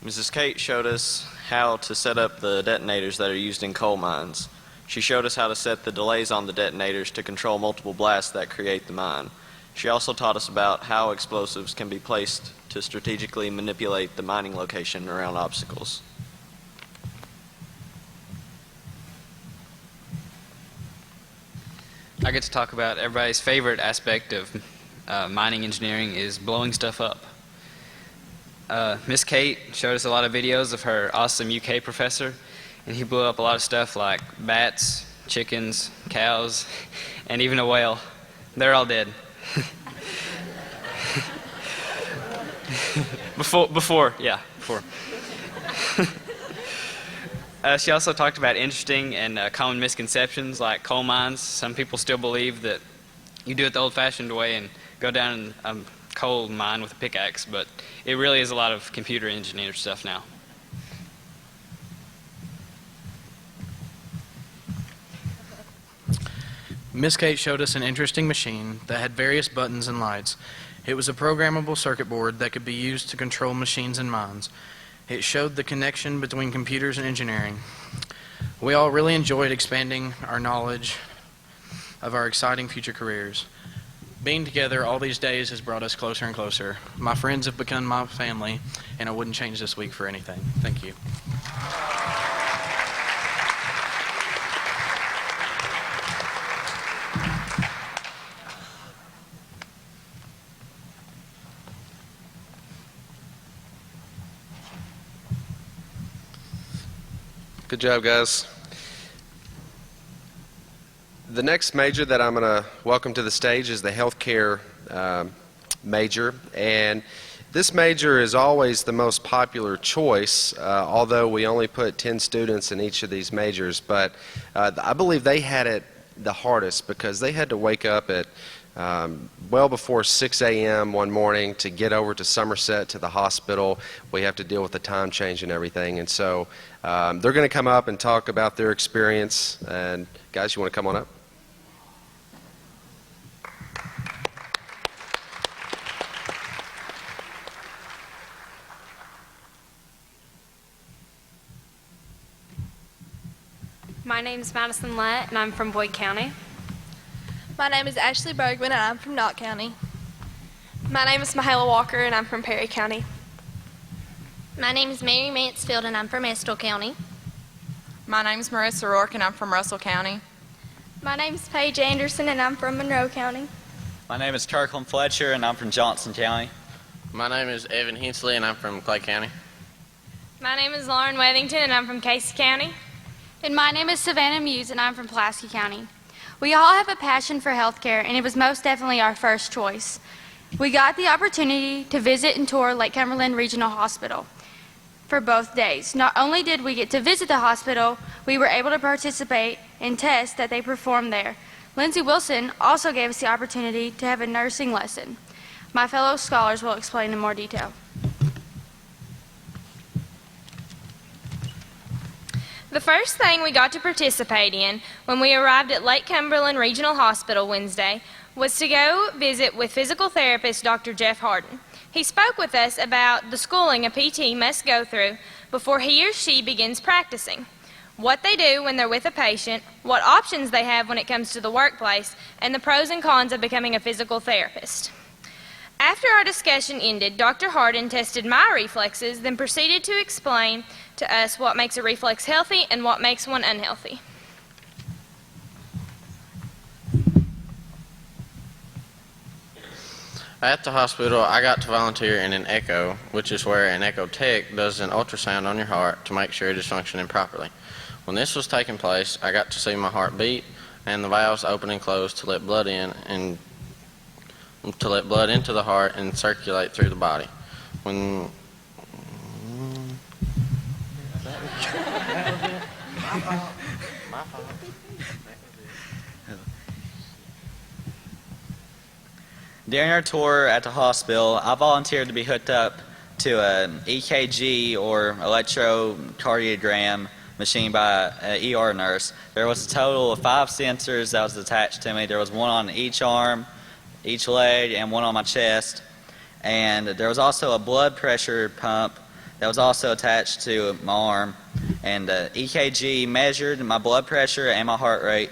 Mrs. Kate showed us how to set up the detonators that are used in coal mines. She showed us how to set the delays on the detonators to control multiple blasts that create the mine. She also taught us about how explosives can be placed to strategically manipulate the mining location around obstacles. I get to talk about everybody's favorite aspect of mining engineering is blowing stuff up. Miss Kate showed us a lot of videos of her awesome UK professor, and he blew up a lot of stuff like bats, chickens, cows, and even a whale. They're all dead. Before. She also talked about interesting and common misconceptions like coal mines. Some people still believe that you do it the old-fashioned way and go down a coal mine with a pickaxe, but it really is a lot of computer engineered stuff now. Miss Kate showed us an interesting machine that had various buttons and lights. It was a programmable circuit board that could be used to control machines and mines. It showed the connection between computers and engineering. We all really enjoyed expanding our knowledge of our exciting future careers. Being together all these days has brought us closer and closer. My friends have become my family, and I wouldn't change this week for anything. Thank you. Good job, guys. The next major that I'm going to welcome to the stage is the healthcare major, and this major is always the most popular choice, although we only put 10 students in each of these majors. But I believe they had it the hardest because they had to wake up at well before 6 a.m. one morning to get over to Somerset to the hospital. We have to deal with the time change and everything, and so they're going to come up and talk about their experience. And guys, you want to come on up? My name is Madison Lett, and I'm from Boyd County. My name is Ashley Bergman, and I'm from Knott County. My name is Mahala Walker, and I'm from Perry County. My name is Mary Mansfield, and I'm from Estill County. My name is Marissa Rourke, and I'm from Russell County. My name is Paige Anderson, and I'm from Monroe County. My name is Kirkland Fletcher, and I'm from Johnson County. My name is Evan Hensley, and I'm from Clay County. My name is Lauren Wethington, and I'm from Casey County. And my name is Savannah Muse, and I'm from Pulaski County. We all have a passion for healthcare, and it was most definitely our first choice. We got the opportunity to visit and tour Lake Cumberland Regional Hospital for both days. Not only did we get to visit the hospital, we were able to participate in tests that they performed there. Lindsay Wilson also gave us the opportunity to have a nursing lesson. My fellow scholars will explain in more detail. The first thing we got to participate in when we arrived at Lake Cumberland Regional Hospital Wednesday was to go visit with physical therapist Dr. Jeff Harden. He spoke with us about the schooling a PT must go through before he or she begins practicing, what they do when they're with a patient, what options they have when it comes to the workplace, and the pros and cons of becoming a physical therapist. After our discussion ended, Dr. Harden tested my reflexes, then proceeded to explain to us what makes a reflex healthy and what makes one unhealthy. At the hospital, I got to volunteer in an echo, which is where an echo tech does an ultrasound on your heart to make sure it is functioning properly. When this was taking place, I got to see my heart beat and the valves open and close to let blood in and to let blood into the heart and circulate through the body. When During our tour at the hospital, I volunteered to be hooked up to an EKG or electrocardiogram machine by an ER nurse. There was a total of 5 sensors that was attached to me. There was one on each arm, each leg and one on my chest. And there was also a blood pressure pump that was also attached to my arm. And the EKG measured my blood pressure and my heart rate.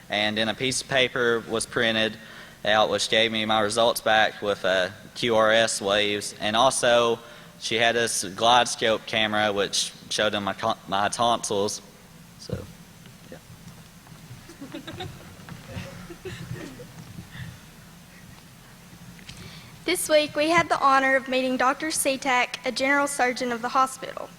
And then a piece of paper was printed out which gave me my results back with QRS waves. And also she had this glide scope camera which showed them my tonsils. So, yeah. This week, we had the honor of meeting Dr. Seatak, a general surgeon of the hospital.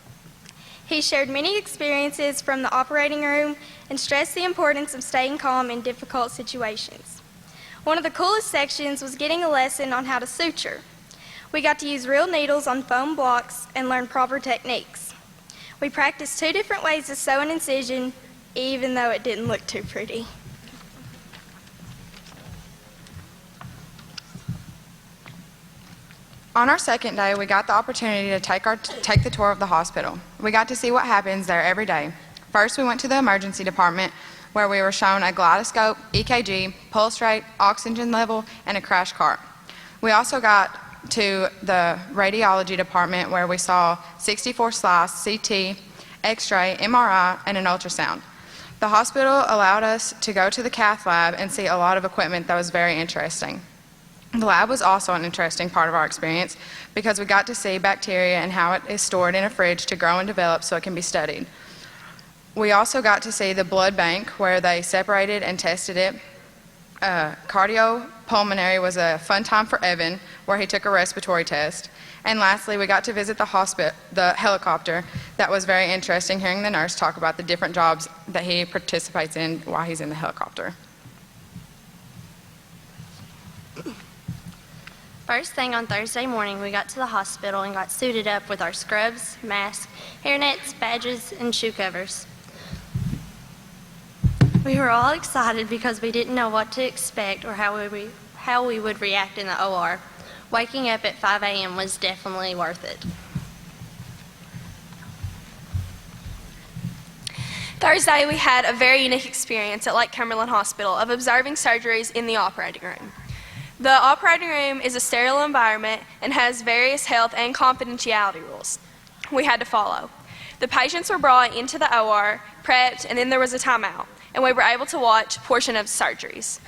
He shared many experiences from the operating room and stressed the importance of staying calm in difficult situations. One of the coolest sections was getting a lesson on how to suture. We got to use real needles on foam blocks and learn proper techniques. We practiced 2 different ways to sew an incision, even though it didn't look too pretty. On our second day, we got the opportunity to take the tour of the hospital. We got to see what happens there every day. First, we went to the emergency department, where we were shown a gyroscope, EKG, pulse rate, oxygen level, and a crash cart. We also got to the radiology department, where we saw 64 slice, CT, X-ray, MRI, and an ultrasound. The hospital allowed us to go to the cath lab and see a lot of equipment that was very interesting. The lab was also an interesting part of our experience because we got to see bacteria and how it is stored in a fridge to grow and develop so it can be studied. We also got to see the blood bank where they separated and tested it. Cardiopulmonary was a fun time for Evan where he took a respiratory test. And lastly, we got to visit the helicopter. That was very interesting hearing the nurse talk about the different jobs that he participates in while he's in the helicopter. First thing on Thursday morning, we got to the hospital and got suited up with our scrubs, masks, hairnets, badges, and shoe covers. We were all excited because we didn't know what to expect or how we would react in the OR. Waking up at 5 a.m. was definitely worth it. Thursday, we had a very unique experience at Lake Cumberland Hospital of observing surgeries in the operating room. The operating room is a sterile environment and has various health and confidentiality rules we had to follow. The patients were brought into the OR, prepped, and then there was a timeout, and we were able to watch a portion of7surgeries.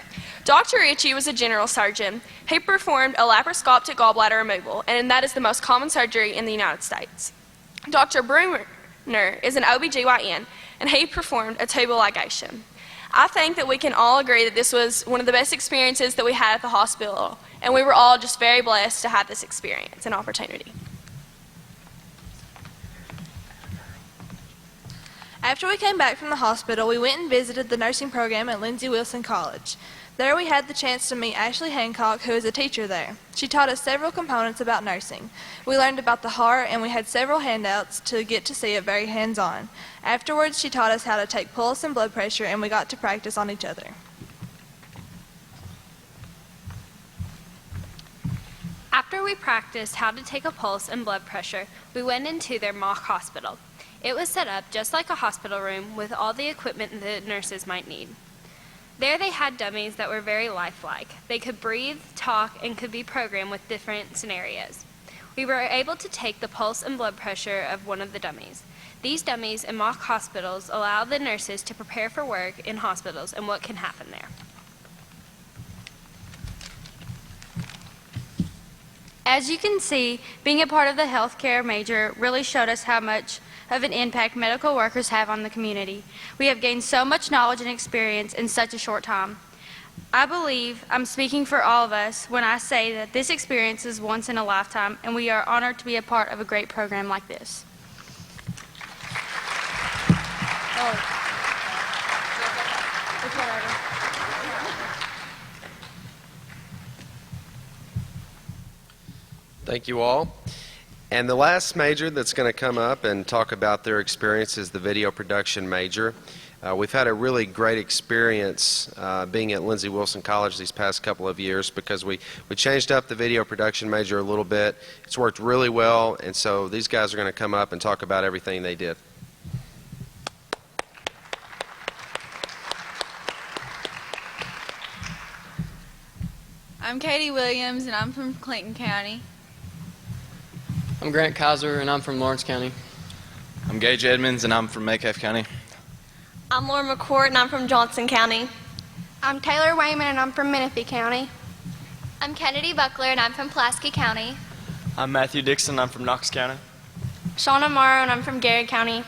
Dr. Ritchie was a general surgeon. He performed a laparoscopic gallbladder removal, and that is the most common surgery in the United States. Dr. Bruner is an OBGYN, and he performed a tubal ligation. I think that we can all agree that this was one of the best experiences that we had at the hospital, and we were all just very blessed to have this experience and opportunity. After we came back from the hospital, we went and visited the nursing program at Lindsey Wilson College. There we had the chance to meet Ashley Hancock, who is a teacher there. She taught us several components about nursing. We learned about the heart, and we had several handouts to get to see it very hands-on. Afterwards, she taught us how to take pulse and blood pressure, and we got to practice on each other. After we practiced how to take a pulse and blood pressure, we went into their mock hospital. It was set up just like a hospital room with all the equipment the nurses might need. There they had dummies that were very lifelike. They could breathe, talk, and could be programmed with different scenarios. We were able to take the pulse and blood pressure of one of the dummies. These dummies in mock hospitals allow the nurses to prepare for work in hospitals and what can happen there. As you can see, being a part of the healthcare major really showed us how much of an impact medical workers have on the community. We have gained so much knowledge and experience in such a short time. I believe I'm speaking for all of us when I say that this experience is once in a lifetime, and we are honored to be a part of a great program like this. Thank you all. And the last major that's going to come up and talk about their experience is the video production major. We've had a really great experience being at Lindsey Wilson College these past couple of years because we changed up the video production major a little bit. It's worked really well, and so these guys are going to come up and talk about everything they did. I'm Katie Williams, and I'm from Clinton County. I'm Grant Kaiser, and I'm from Lawrence County. I'm Gage Edmonds, and I'm from Metcalfe County. I'm Laura McCourt, and I'm from Johnson County. I'm Taylor Wayman, and I'm from Menifee County. I'm Kennedy Buckler, and I'm from Pulaski County. I'm Matthew Dixon, I'm from Knox County. Shauna Morrow, and I'm from Garrett County.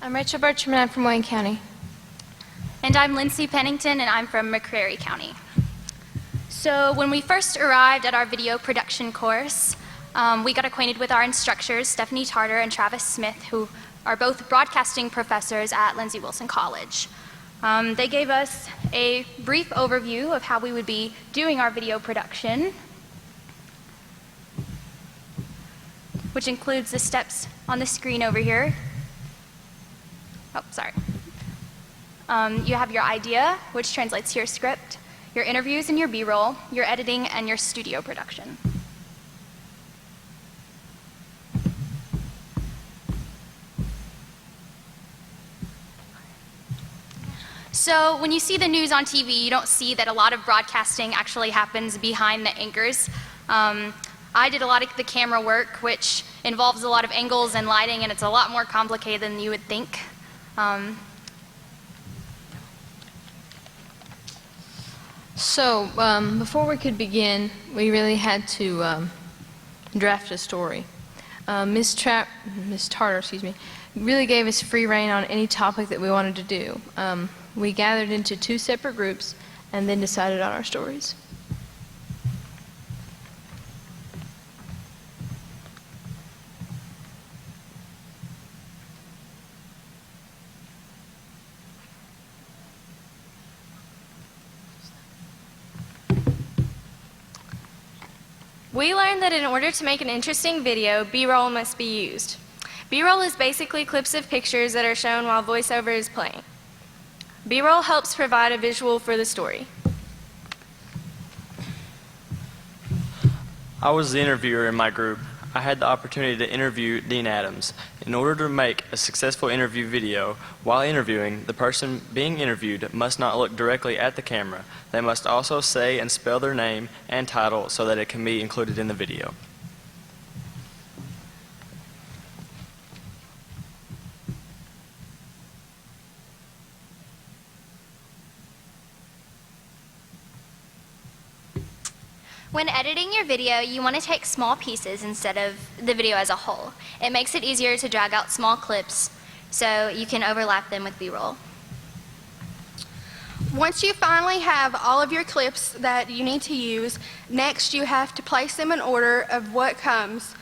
I'm Rachel Bertram, and I'm from Wayne County. And I'm Lindsay Pennington, and I'm from McCreary County. So when we first arrived at our video production course, we got acquainted with our instructors, Stephanie Tarter and Travis Smith, who are both broadcasting professors at Lindsey Wilson College. They gave us a brief overview of how we would be doing our video production, which includes the steps on the screen over here. Oh, sorry. You have your idea, which translates to your script, your interviews and your B-roll, your editing, and your studio production. So when you see the news on TV, you don't see that a lot of broadcasting actually happens behind the anchors. I did a lot of the camera work, which involves a lot of angles and lighting, and it's a lot more complicated than you would think. Before we could begin, we really had to draft a story. Ms. Tarter, really gave us free rein on any topic that we wanted to do. We gathered into 2 separate groups and then decided on our stories. We learned that in order to make an interesting video, B-roll must be used. B-roll is basically clips of pictures that are shown while voiceover is playing. B-roll helps provide a visual for the story. I was the interviewer in my group. I had the opportunity to interview Dean Adams. In order to make a successful interview video, while interviewing, the person being interviewed must not look directly at the camera. They must also say and spell their name and title so that it can be included in the video. When editing your video, you want to take small pieces instead of the video as a whole. It makes it easier to drag out small clips so you can overlap them with B-roll. Once you finally have all of your clips that you need to use, next you have to place them in order of what comes.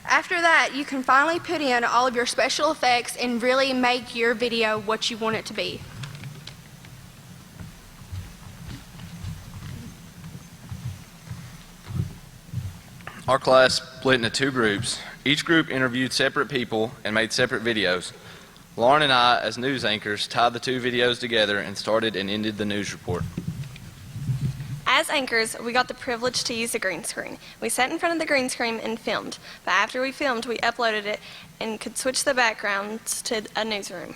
After that, you can finally put in all of your special effects and really make your video what you want it to be. Our class split into 2 groups. Each group interviewed separate people and made separate videos. Lauren and I, as news anchors, tied the 2 videos together and started and ended the news report. As anchors, we got the privilege to use the green screen. We sat in front of the green screen and filmed, but after we filmed, we uploaded it and could switch the backgrounds to a newsroom.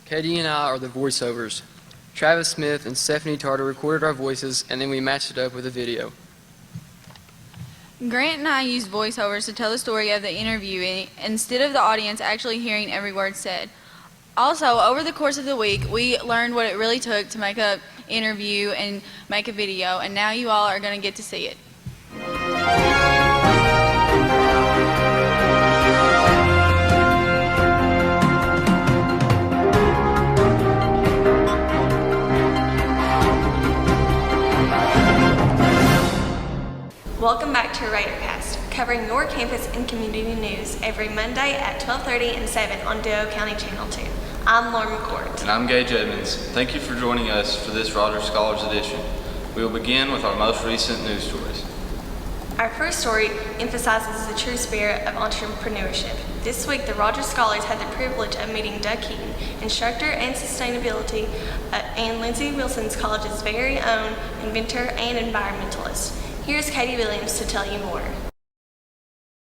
Katie and I are the voiceovers. Travis Smith and Stephanie Tarter recorded our voices, and then we matched it up with a video. Grant and I used voiceovers to tell the story of the interview instead of the audience actually hearing every word said. Also, over the course of the week, we learned what it really took to make an interview and make a video, and now you all are going to get to see it. Welcome back to RaiderCast, covering your campus and community news every Monday at 12:30 and 7 on Duo County Channel 2. I'm Lauren McCourt. And I'm Gage Edmonds. Thank you for joining us for this Rogers Scholars Edition. We will begin with our most recent news stories. Our first story emphasizes the true spirit of entrepreneurship. This week, the Rogers Scholars had the privilege of meeting Doug Keaton, instructor and sustainability and Lindsey Wilson College's very own inventor and environmentalist. Here's Katie Williams to tell you more.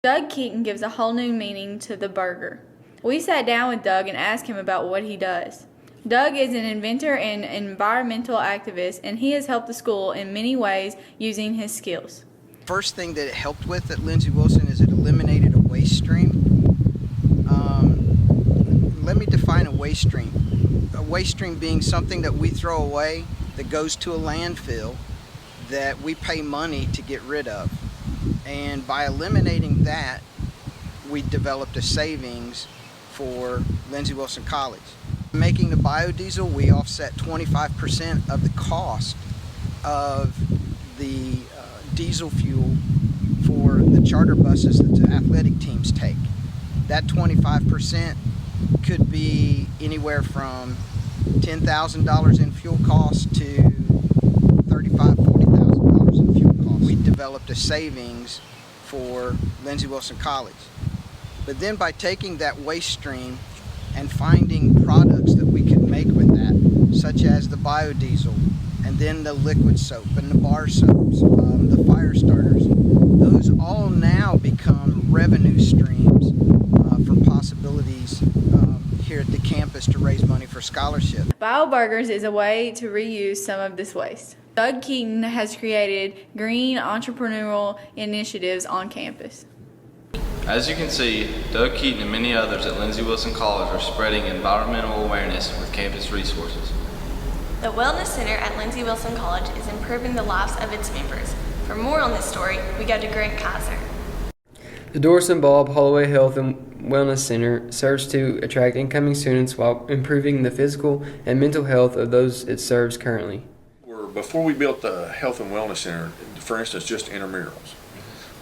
Doug Keaton gives a whole new meaning to the burger. We sat down with Doug and asked him about what he does. Doug is an inventor and environmental activist, and he has helped the school in many ways using his skills. First thing that it helped with at Lindsey Wilson is it eliminated a waste stream. Let me define a waste stream. A waste stream being something that we throw away that goes to a landfill that we pay money to get rid of. And by eliminating that, we developed a savings for Lindsey Wilson College. Making the biodiesel, we offset 25% of the cost of the diesel fuel for the charter buses that the athletic teams take. That 25% could be anywhere from $10,000 in fuel costs to $35,000, $40,000 in fuel costs. We developed a savings for Lindsey Wilson College. But then by taking that waste stream and finding products that we could make with that, such as the biodiesel, and then the liquid soap and the bar soaps, the fire starters, those all now become revenue streams for possibilities here at the campus to raise money for scholarships. BioBurgers is a way to reuse some of this waste. Doug Keaton has created green entrepreneurial initiatives on campus. As you can see, Doug Keaton and many others at Lindsey Wilson College are spreading environmental awareness with campus resources. The Wellness Center at Lindsey Wilson College is improving the lives of its members. For more on this story, we go to Grant Kaiser. The Doris and Bob Holloway Health and Wellness Center serves to attract incoming students while improving the physical and mental health of those it serves currently. Before we built the Health and Wellness Center, for instance, just intramurals,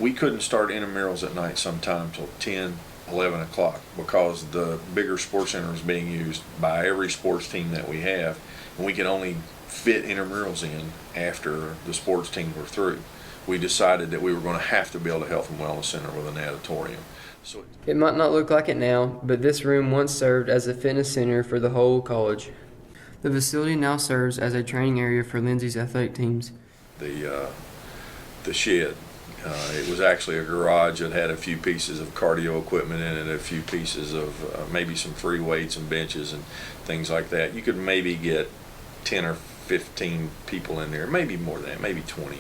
we couldn't start intramurals at night sometime till 10, 11 o'clock because the bigger sports center was being used by every sports team that we have, and we could only fit intramurals in after the sports teams were through. We decided that we were going to have to build a Health and Wellness Center with an auditorium. So It might not look like it now, but this room once served as a fitness center for the whole college. The facility now serves as a training area for Lindsey's athletic teams. The shed, it was actually a garage that had a few pieces of cardio equipment in it, a few pieces of maybe some free weights and benches and things like that. You could maybe get 10 or 15 people in there, maybe more than that, maybe 20.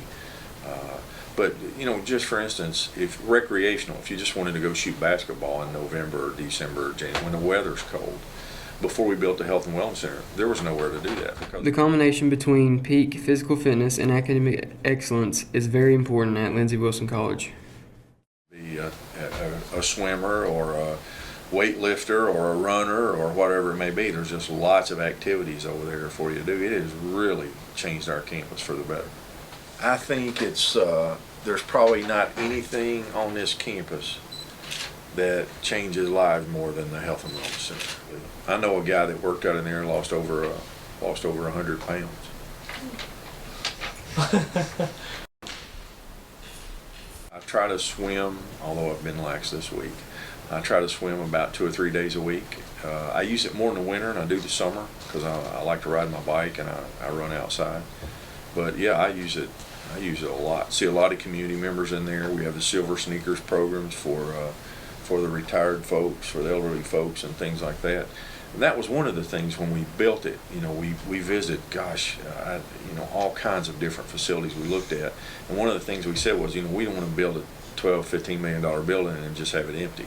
But you know, just for instance, if recreational, if you just wanted to go shoot basketball in November or December or January when the weather's cold, before we built the Health and Wellness Center, there was nowhere to do that. Because The combination between peak physical fitness and academic excellence is very important at Lindsey Wilson College. Be a swimmer or a weightlifter or a runner or whatever it may be, there's just lots of activities over there for you to do. It has really changed our campus for the better. I think it's there's probably not anything on this campus that changes lives more than the Health and Wellness Center. I know a guy that worked out in there and lost over 100 pounds. I try to swim, although I've been lax this week. I try to swim about 2 or 3 days a week. I use it more in the winter than I do the summer because I like to ride my bike and I run outside. But yeah, I use it a lot. See a lot of community members in there. We have the Silver Sneakers programs for the retired folks, for the elderly folks, and things like that. And that was one of the things when we built it. You know, we visited, all kinds of different facilities we looked at. And one of the things we said was, we don't want to build a $12, $15 million building and just have it empty.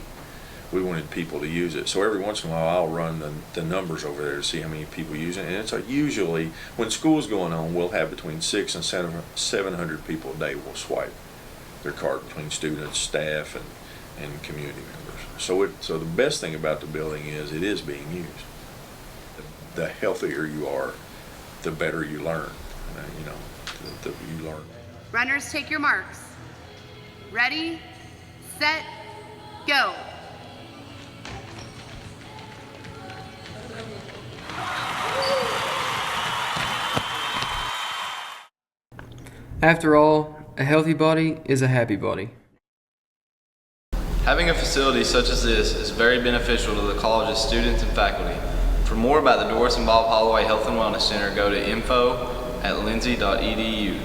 We wanted people to use it. So every once in a while, I'll run the numbers over there to see how many people use it. And it's usually, when school's going on, we'll have between 600 and 700 people a day will swipe their card between students, staff, and community members. So the best thing about the building is it is being used. The healthier you are, the better you learn. You learn. Runners, take your marks. Ready, set, go. After all, a healthy body is a happy body. Having a facility such as this is very beneficial to the college's students and faculty. For more about the Doris and Bob Holloway Health and Wellness Center, go to info@lindsey.edu.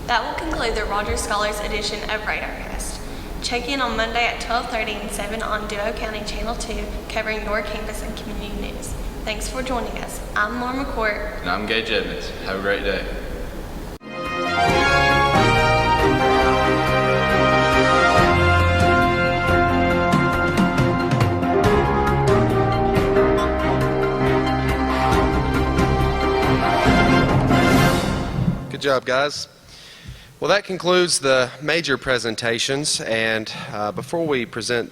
That will conclude the Rogers Scholars edition of RadarCast. Check in on Monday at 12:30 and 7 on Duo County Channel 2, covering your campus and community news. Thanks for joining us. I'm Laura McCourt. And I'm Gage Evans. Have a great day. Good job, guys. Well, that concludes the major presentations, and before we present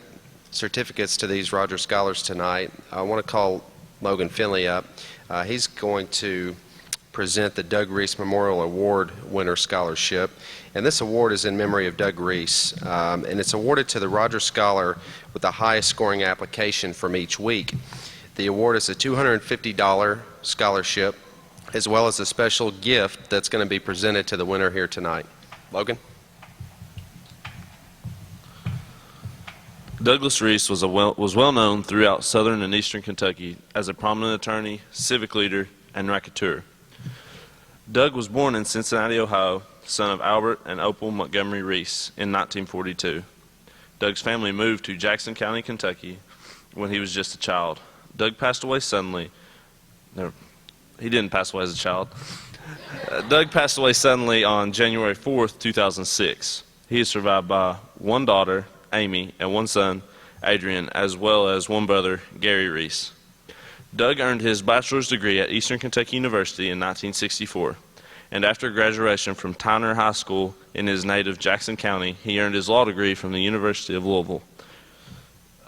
certificates to these Rogers Scholars tonight, I want to call Logan Finley up. He's going to present the Doug Reese Memorial Award Winner Scholarship, and this award is in memory of Doug Reese, and it's awarded to the Rogers Scholar with the highest scoring application from each week. The award is a $250 scholarship, as well as a special gift that's going to be presented to the winner here tonight. Logan? Douglas Reese was well known throughout southern and eastern Kentucky as a prominent attorney, civic leader, and racketeur. Doug was born in Cincinnati, Ohio, son of Albert and Opal Montgomery Reese in 1942. Doug's family moved to Jackson County, Kentucky when he was just a child. Doug passed away suddenly. No, he didn't pass away as a child. Doug passed away suddenly on January 4th, 2006. He is survived by one daughter, Amy, and one son, Adrian, as well as one brother, Gary Reese. Doug earned his bachelor's degree at Eastern Kentucky University in 1964, and after graduation from Tyner High School in his native Jackson County, he earned his law degree from the University of Louisville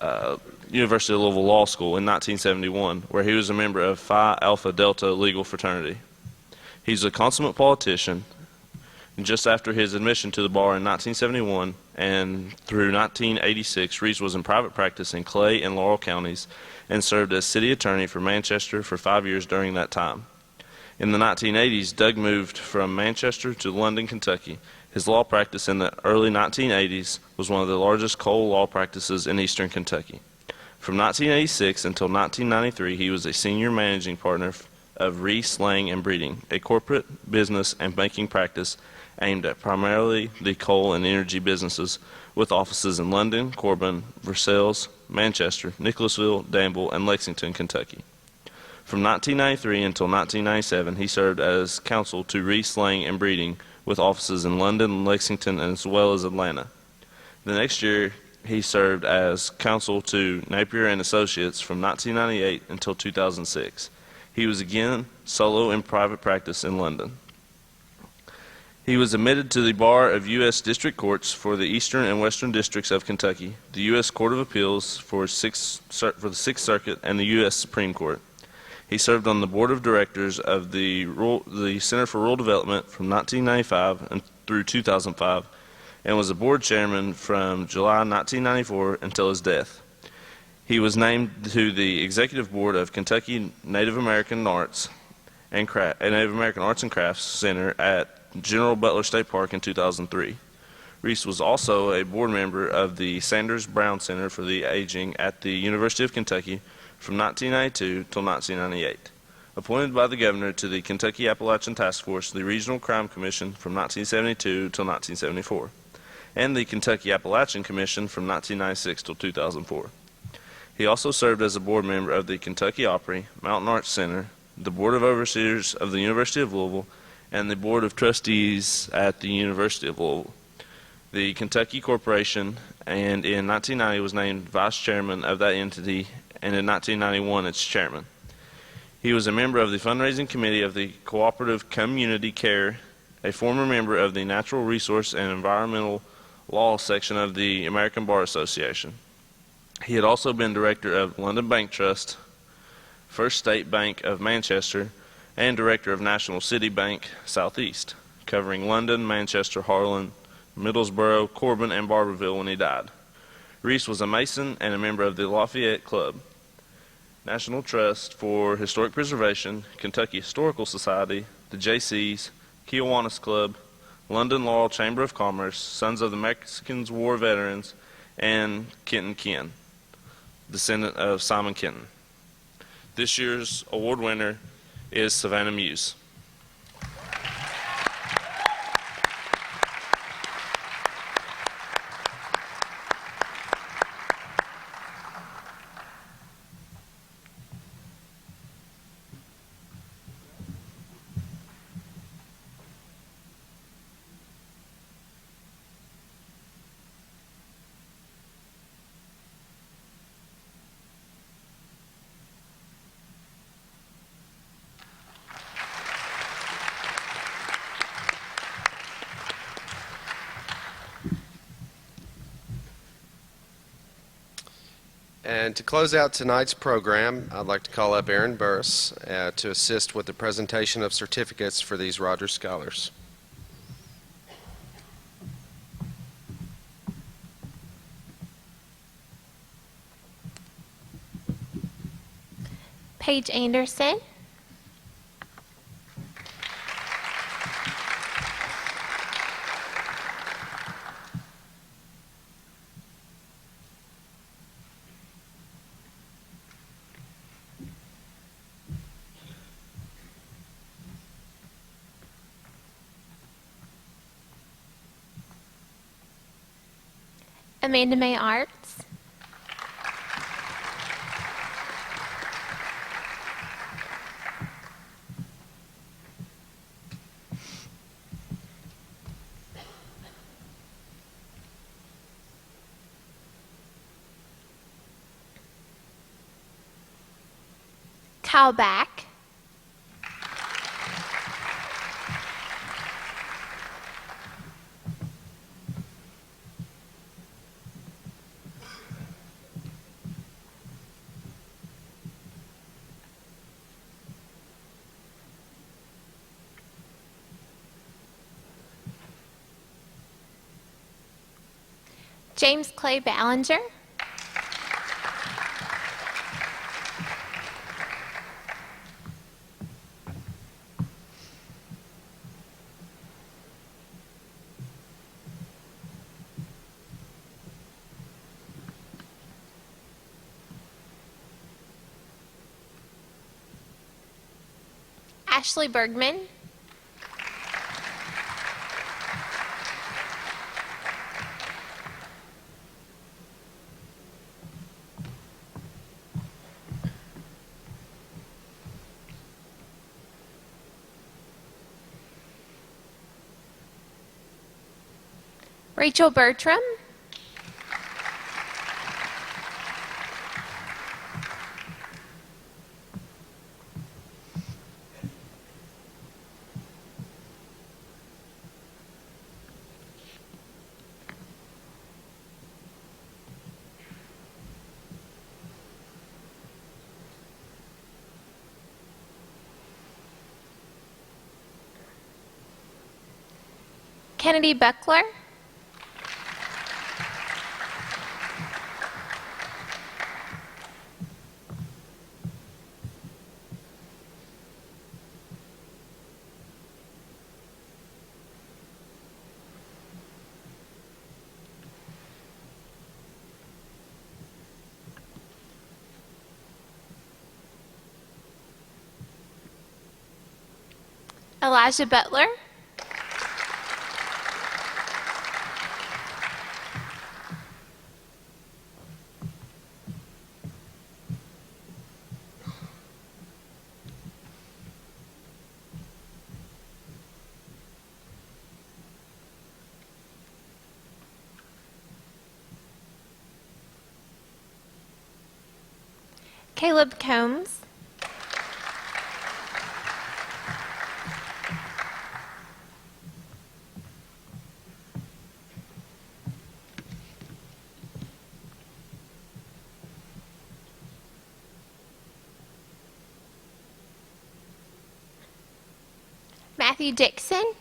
Law School in 1971, where he was a member of Phi Alpha Delta legal fraternity. He's a consummate politician, and just after his admission to the bar in 1971 and through 1986, Reese was in private practice in Clay and Laurel counties and served as city attorney for Manchester for 5 years during that time. In the 1980s, Doug moved from Manchester to London, Kentucky. His law practice in the early 1980s was one of the largest coal law practices in eastern Kentucky. From 1986 until 1993, he was a senior managing partner of Reese, Lang, and Breeding, a corporate business and banking practice aimed at primarily the coal and energy businesses, with offices in London, Corbin, Versailles, Manchester, Nicholasville, Danville, and Lexington, Kentucky. From 1993 until 1997, he served as counsel to Reese, Lang, and Breeding, with offices in London, Lexington, as well as Atlanta. The next year, he served as counsel to Napier and Associates from 1998 until 2006. He was again solo in private practice in London. He was admitted to the bar of U.S. District Courts for the Eastern and Western Districts of Kentucky, the U.S. Court of Appeals for the Sixth Circuit, and the U.S. Supreme Court. He served on the board of directors of the Center for Rural Development from 1995 and through 2005, and was a board chairman from July 1994 until his death. He was named to the executive board of Kentucky Native American Arts and Crafts Center at General Butler State Park in 2003. Reese was also a board member of the Sanders Brown Center for the Aging at the University of Kentucky from 1992 till 1998. Appointed by the governor to the Kentucky Appalachian Task Force, the Regional Crime Commission from 1972 till 1974, and the Kentucky Appalachian Commission from 1996 till 2004. He also served as a board member of the Kentucky Opry, Mountain Arts Center, the Board of Overseers of the University of Louisville, and the Board of Trustees at the University of Louisville, the Kentucky Corporation, and in 1990 was named vice chairman of that entity, and in 1991 its chairman. He was a member of the fundraising committee of the Cooperative Community Care, a former member of the Natural Resource and Environmental Law section of the American Bar Association. He had also been director of London Bank Trust, First State Bank of Manchester, and director of National City Bank Southeast, covering London, Manchester, Harlan, Middlesboro, Corbin, and Barberville when he died. Reese was a Mason and a member of the Lafayette Club, National Trust for Historic Preservation, Kentucky Historical Society, the Jaycees, Kiwanis Club, London Laurel Chamber of Commerce, Sons of the Mexican War Veterans, and Kenton Ken, descendant of Simon Kenton. This year's award winner is Savannah Muse. And to close out tonight's program, I'd like to call up Aaron Burris to assist with the presentation of certificates for these Rogers Scholars. Paige Anderson. Amanda May Arts. Kyle Back. James Clay Ballinger. Ashley Bergman. Rachel Bertram. Kennedy Buckler. Elijah Butler. Caleb Combs. Matthew Dixon.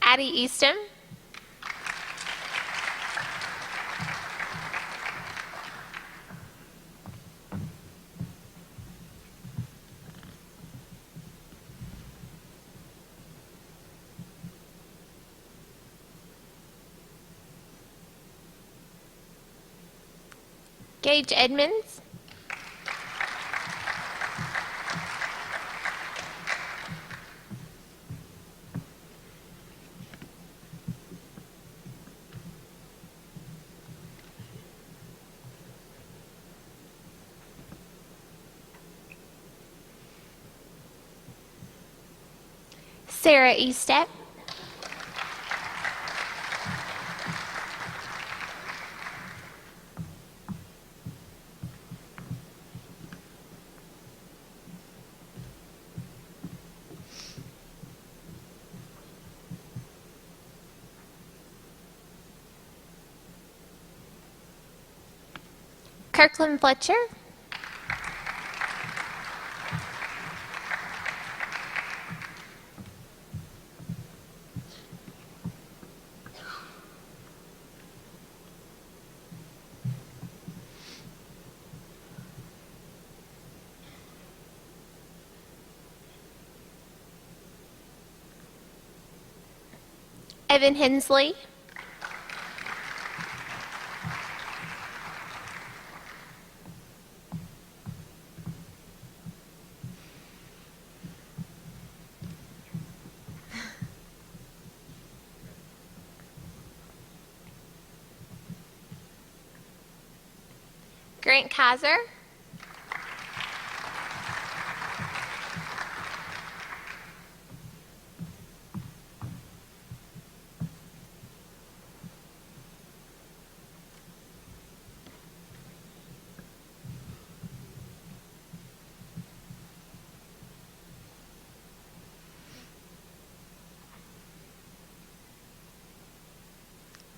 Addie Easton. Gage Edmonds. Sarah Eastep. Kirkland Fletcher. Evan Hensley. Grant Kaiser.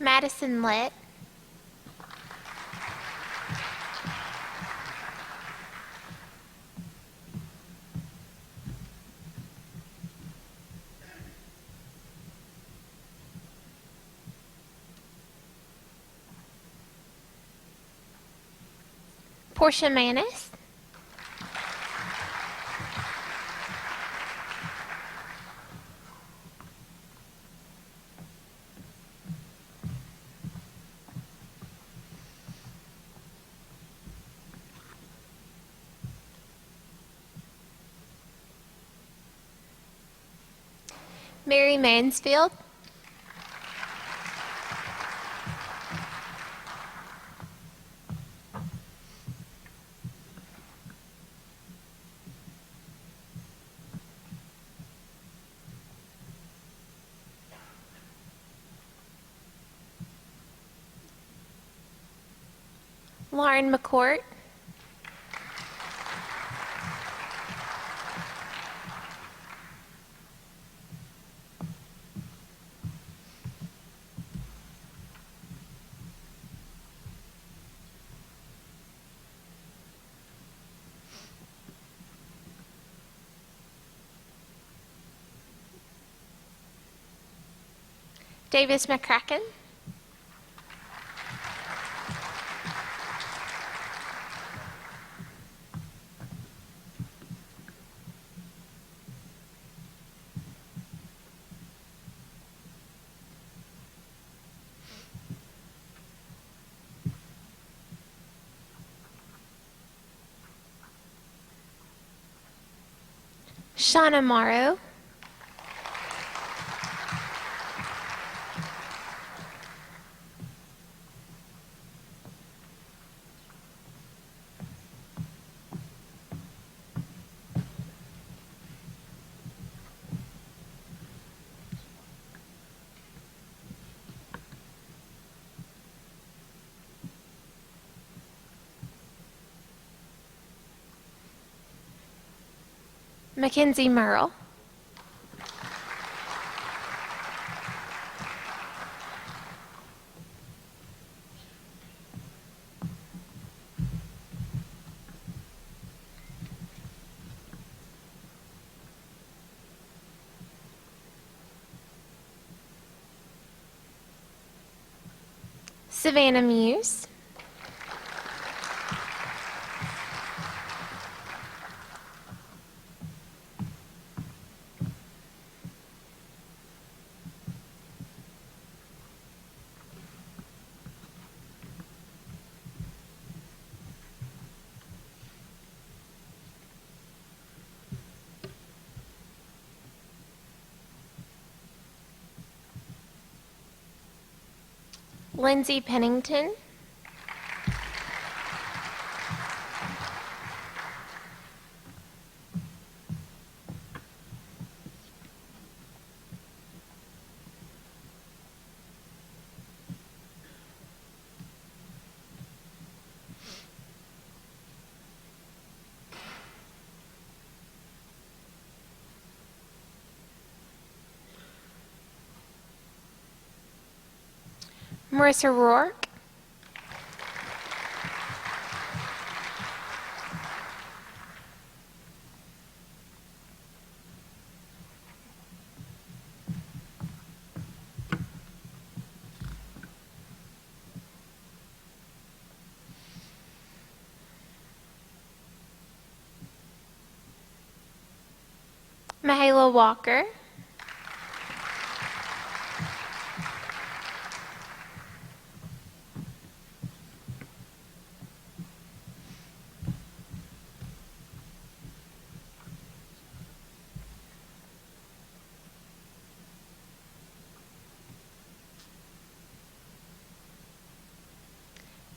Madison Lett. Portia Manis. Mary Mansfield. Lauren McCourt. Davis McCracken. Shauna Morrow. Mackenzie Merle. Savannah Muse. Lindsay Pennington. Marissa Rourke. Mahala Walker.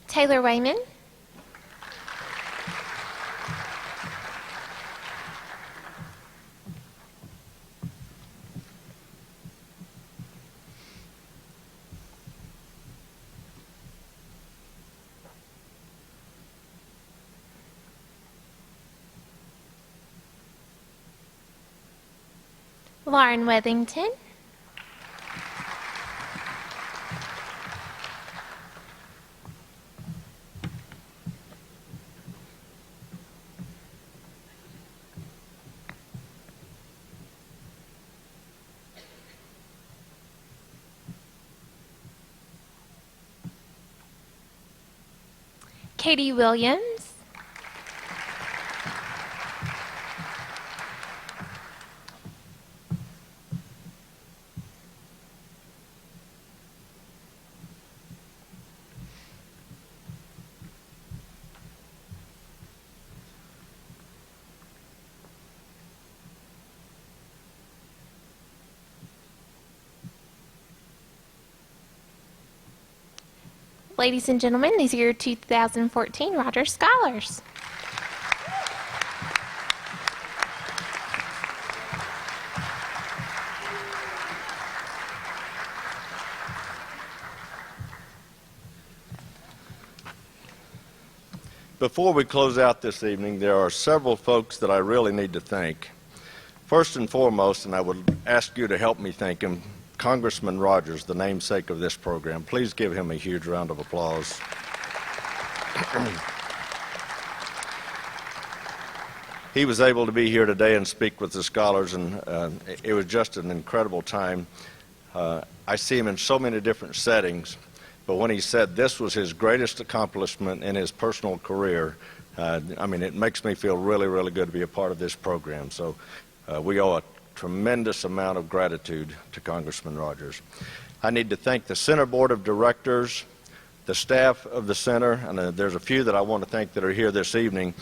Taylor Wayman. Lauren Wethington. Katie Williams. Ladies and gentlemen, these are your 2014 Rogers Scholars. Before we close out this evening, there are several folks that I really need to thank. First and foremost, and I would ask you to help me thank him, Congressman Rogers, the namesake of this program. Please give him a huge round of applause. He was able to be here today and speak with the scholars, and it was just an incredible time. I see him in so many different settings, but when he said this was his greatest accomplishment in his personal career, I mean, it makes me feel really, really good to be a part of this program. So we owe a tremendous amount of gratitude to Congressman Rogers. I need to thank the Center Board of Directors, the staff of the center, and there's a few that I want to thank that are here this evening.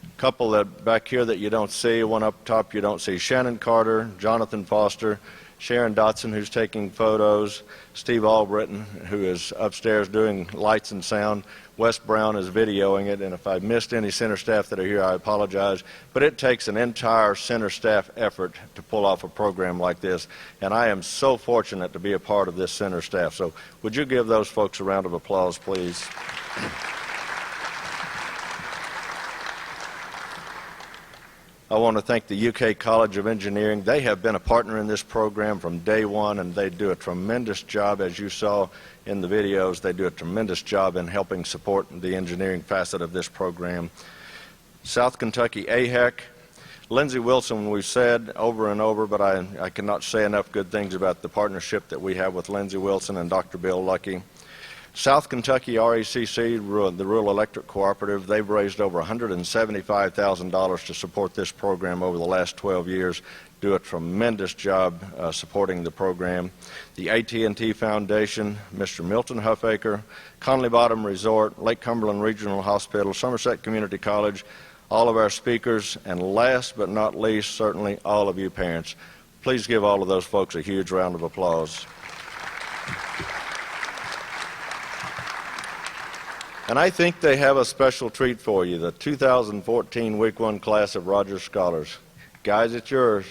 A couple that back here that you don't see, one up top you don't see. Shannon Carter, Jonathan Foster, Sharon Dotson, who's taking photos, Steve Albritton, who is upstairs doing lights and sound, Wes Brown is videoing it, and if I missed any center staff that are here, I apologize. But it takes an entire center staff effort to pull off a program like this, and I am so fortunate to be a part of this center staff. So would you give those folks a round of applause, please? I want to thank the UK College of Engineering. They have been a partner in this program from day one, and they do a tremendous job, as you saw in the videos. They do a tremendous job in helping support the engineering facet of this program. South Kentucky AHEC. Lindsey Wilson, we've said over and over, but I cannot say enough good things about the partnership that we have with Lindsey Wilson and Dr. Bill Lucky. South Kentucky RECC, the Rural Electric Cooperative, they've raised over $175,000 to support this program over the last 12 years. Do a tremendous job supporting the program. The AT&T Foundation, Mr. Milton Huffaker, Conley Bottom Resort, Lake Cumberland Regional Hospital, Somerset Community College, all of our speakers, and last but not least, certainly all of you parents. Please give all of those folks a huge round of applause. And I think they have a special treat for you, the 2014 Week 1 class of Rogers Scholars. Guys, it's yours.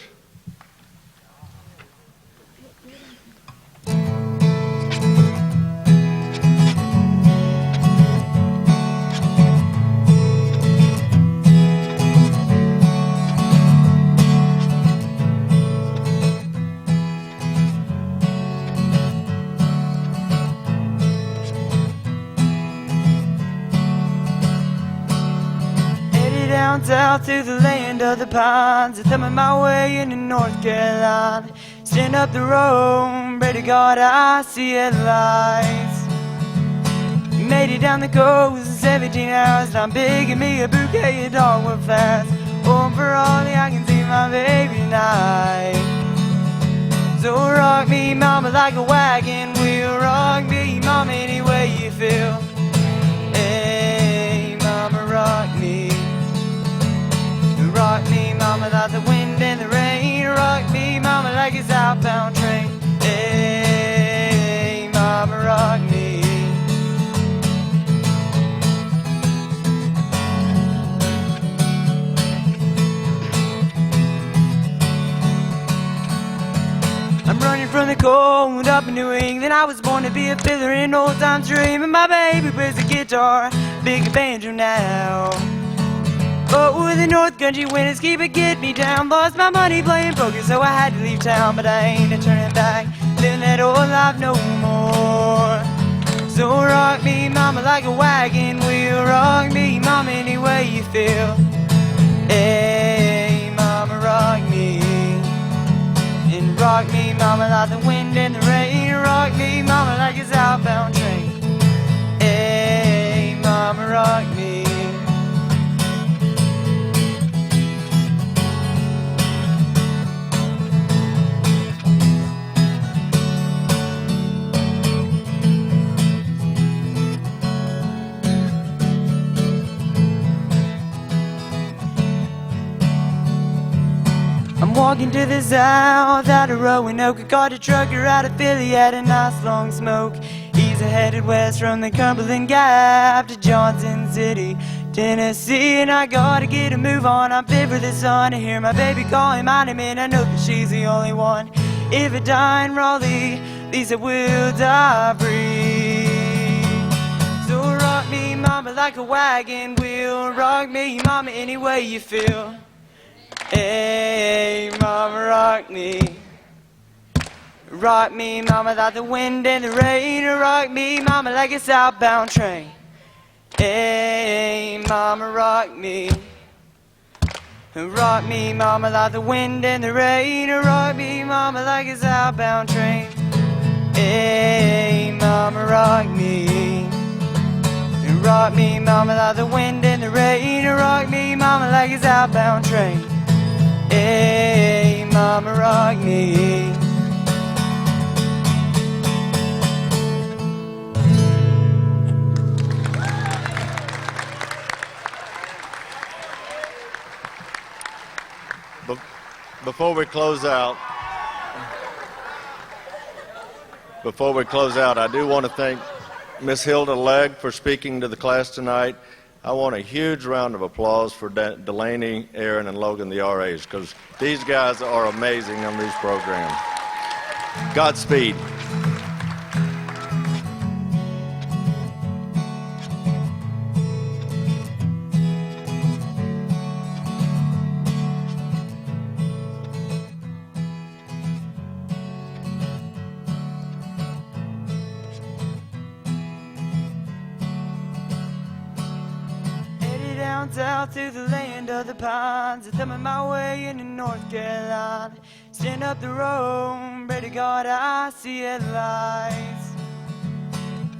down south to the land of the pines, and thumbing my way into North Carolina. Stand up the road, pray to God I see headlights. Made it down the coast in 17 hours, and I'm picking me a bouquet of dogwood flowers. Oh, for all I can see my baby tonight. So rock me, mama, like a wagon wheel. Rock me, mama, any way you feel. Hey, mama, rock me. Rock me, mama, like the wind and the rain. Rock me, mama, like a southbound train. Hey, mama, rock me. I'm running from the cold up in New England. I was born to be a fiddler in an old time dream, and my baby plays the guitar, big banjo now. But with the North Country winters keep it get me down. Lost my money playing poker, so I had to leave town. But I ain't a turning back, living that old life no more. So rock me, mama, like a wagon wheel. Rock me, mama, any way you feel. Hey, mama, rock me. And rock me, mama, like the wind and the rain. Rock me, mama, like a southbound train. Hey, mama, rock me. I'm walking to the south out of Roanoke. I caught a trucker out of Philly, had a nice long smoke. He's headed west from the Cumberland Gap to Johnson City, Tennessee. And I gotta get a move on, I'm fit for the sun. I hear my baby calling my name and I know that she's the only one. If I die in Raleigh, at least I will die free. So rock me, mama, like a wagon wheel. Rock me, mama, any way you feel. Hey, mama, rock me. Rock me, mama, like the wind and the rain. Rock me, mama, like a southbound train. Hey, mama, rock me. Rock me, mama, like the wind and the rain. Rock me, mama, like a southbound train. Hey, mama, rock me. Rock me, mama, like the wind and the rain. Rock me, mama, like a southbound train. Hey, mama, rock me. Before we close out, I do want to thank Miss Hilda Legg for speaking to the class tonight. I want a huge round of applause for Delaney, Aaron, and Logan, the RAs, because these guys are amazing on these programs. Godspeed. Down south to the land of the pines, and thumbing my way into North Carolina. Stand up the road, pray to God I see headlights.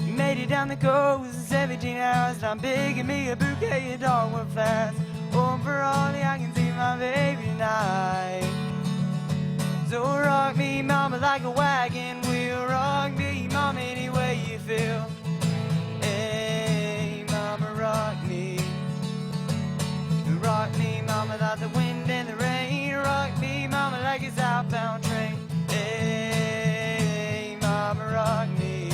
Made it down the coast in 17 hours, and I'm picking me a bouquet of dogwood flowers. Oh, for all I can see my baby tonight. So rock me, mama, like a wagon wheel. Rock me, mama, any way you feel. Hey, mama, rock me. Rock me, mama, like the wind and the rain. Rock me, mama, like a southbound train. Hey, mama, rock me.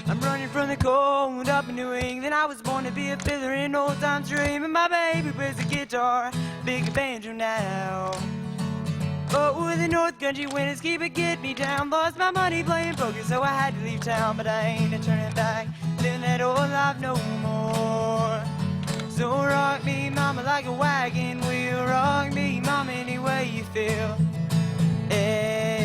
I'm running from the cold up in New England. I was born to be a fiddler in an old time dream, and my baby plays the guitar, big banjo now. But with the North Country winters keep it get me down. Lost my money playing poker, so I had to leave town. But I ain't a turning back, living that old life no more. So rock me, mama, like a wagon wheel. Rock me, mama, any way you feel. Hey.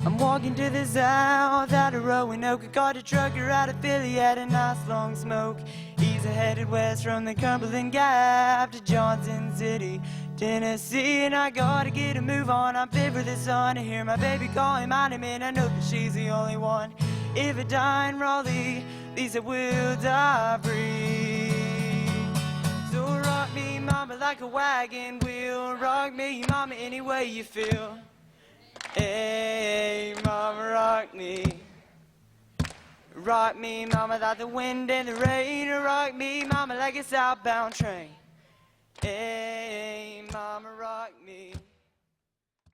I'm walking to the south out of Roanoke. I caught a trucker out of Philly, had a nice long smoke. He's headed west from the Cumberland Gap to Johnson City, Tennessee. And I gotta get a move on, I'm fit for the sun. I hear my baby calling my name and I know that she's the only one. If I die in Raleigh, these I will die free. So rock me, mama, like a wagon wheel. Rock me, mama, any way you feel. Hey, mama, rock me. Rock me, mama, like the wind and the rain. Rock me, mama, like a southbound train. Hey, mama, rock me.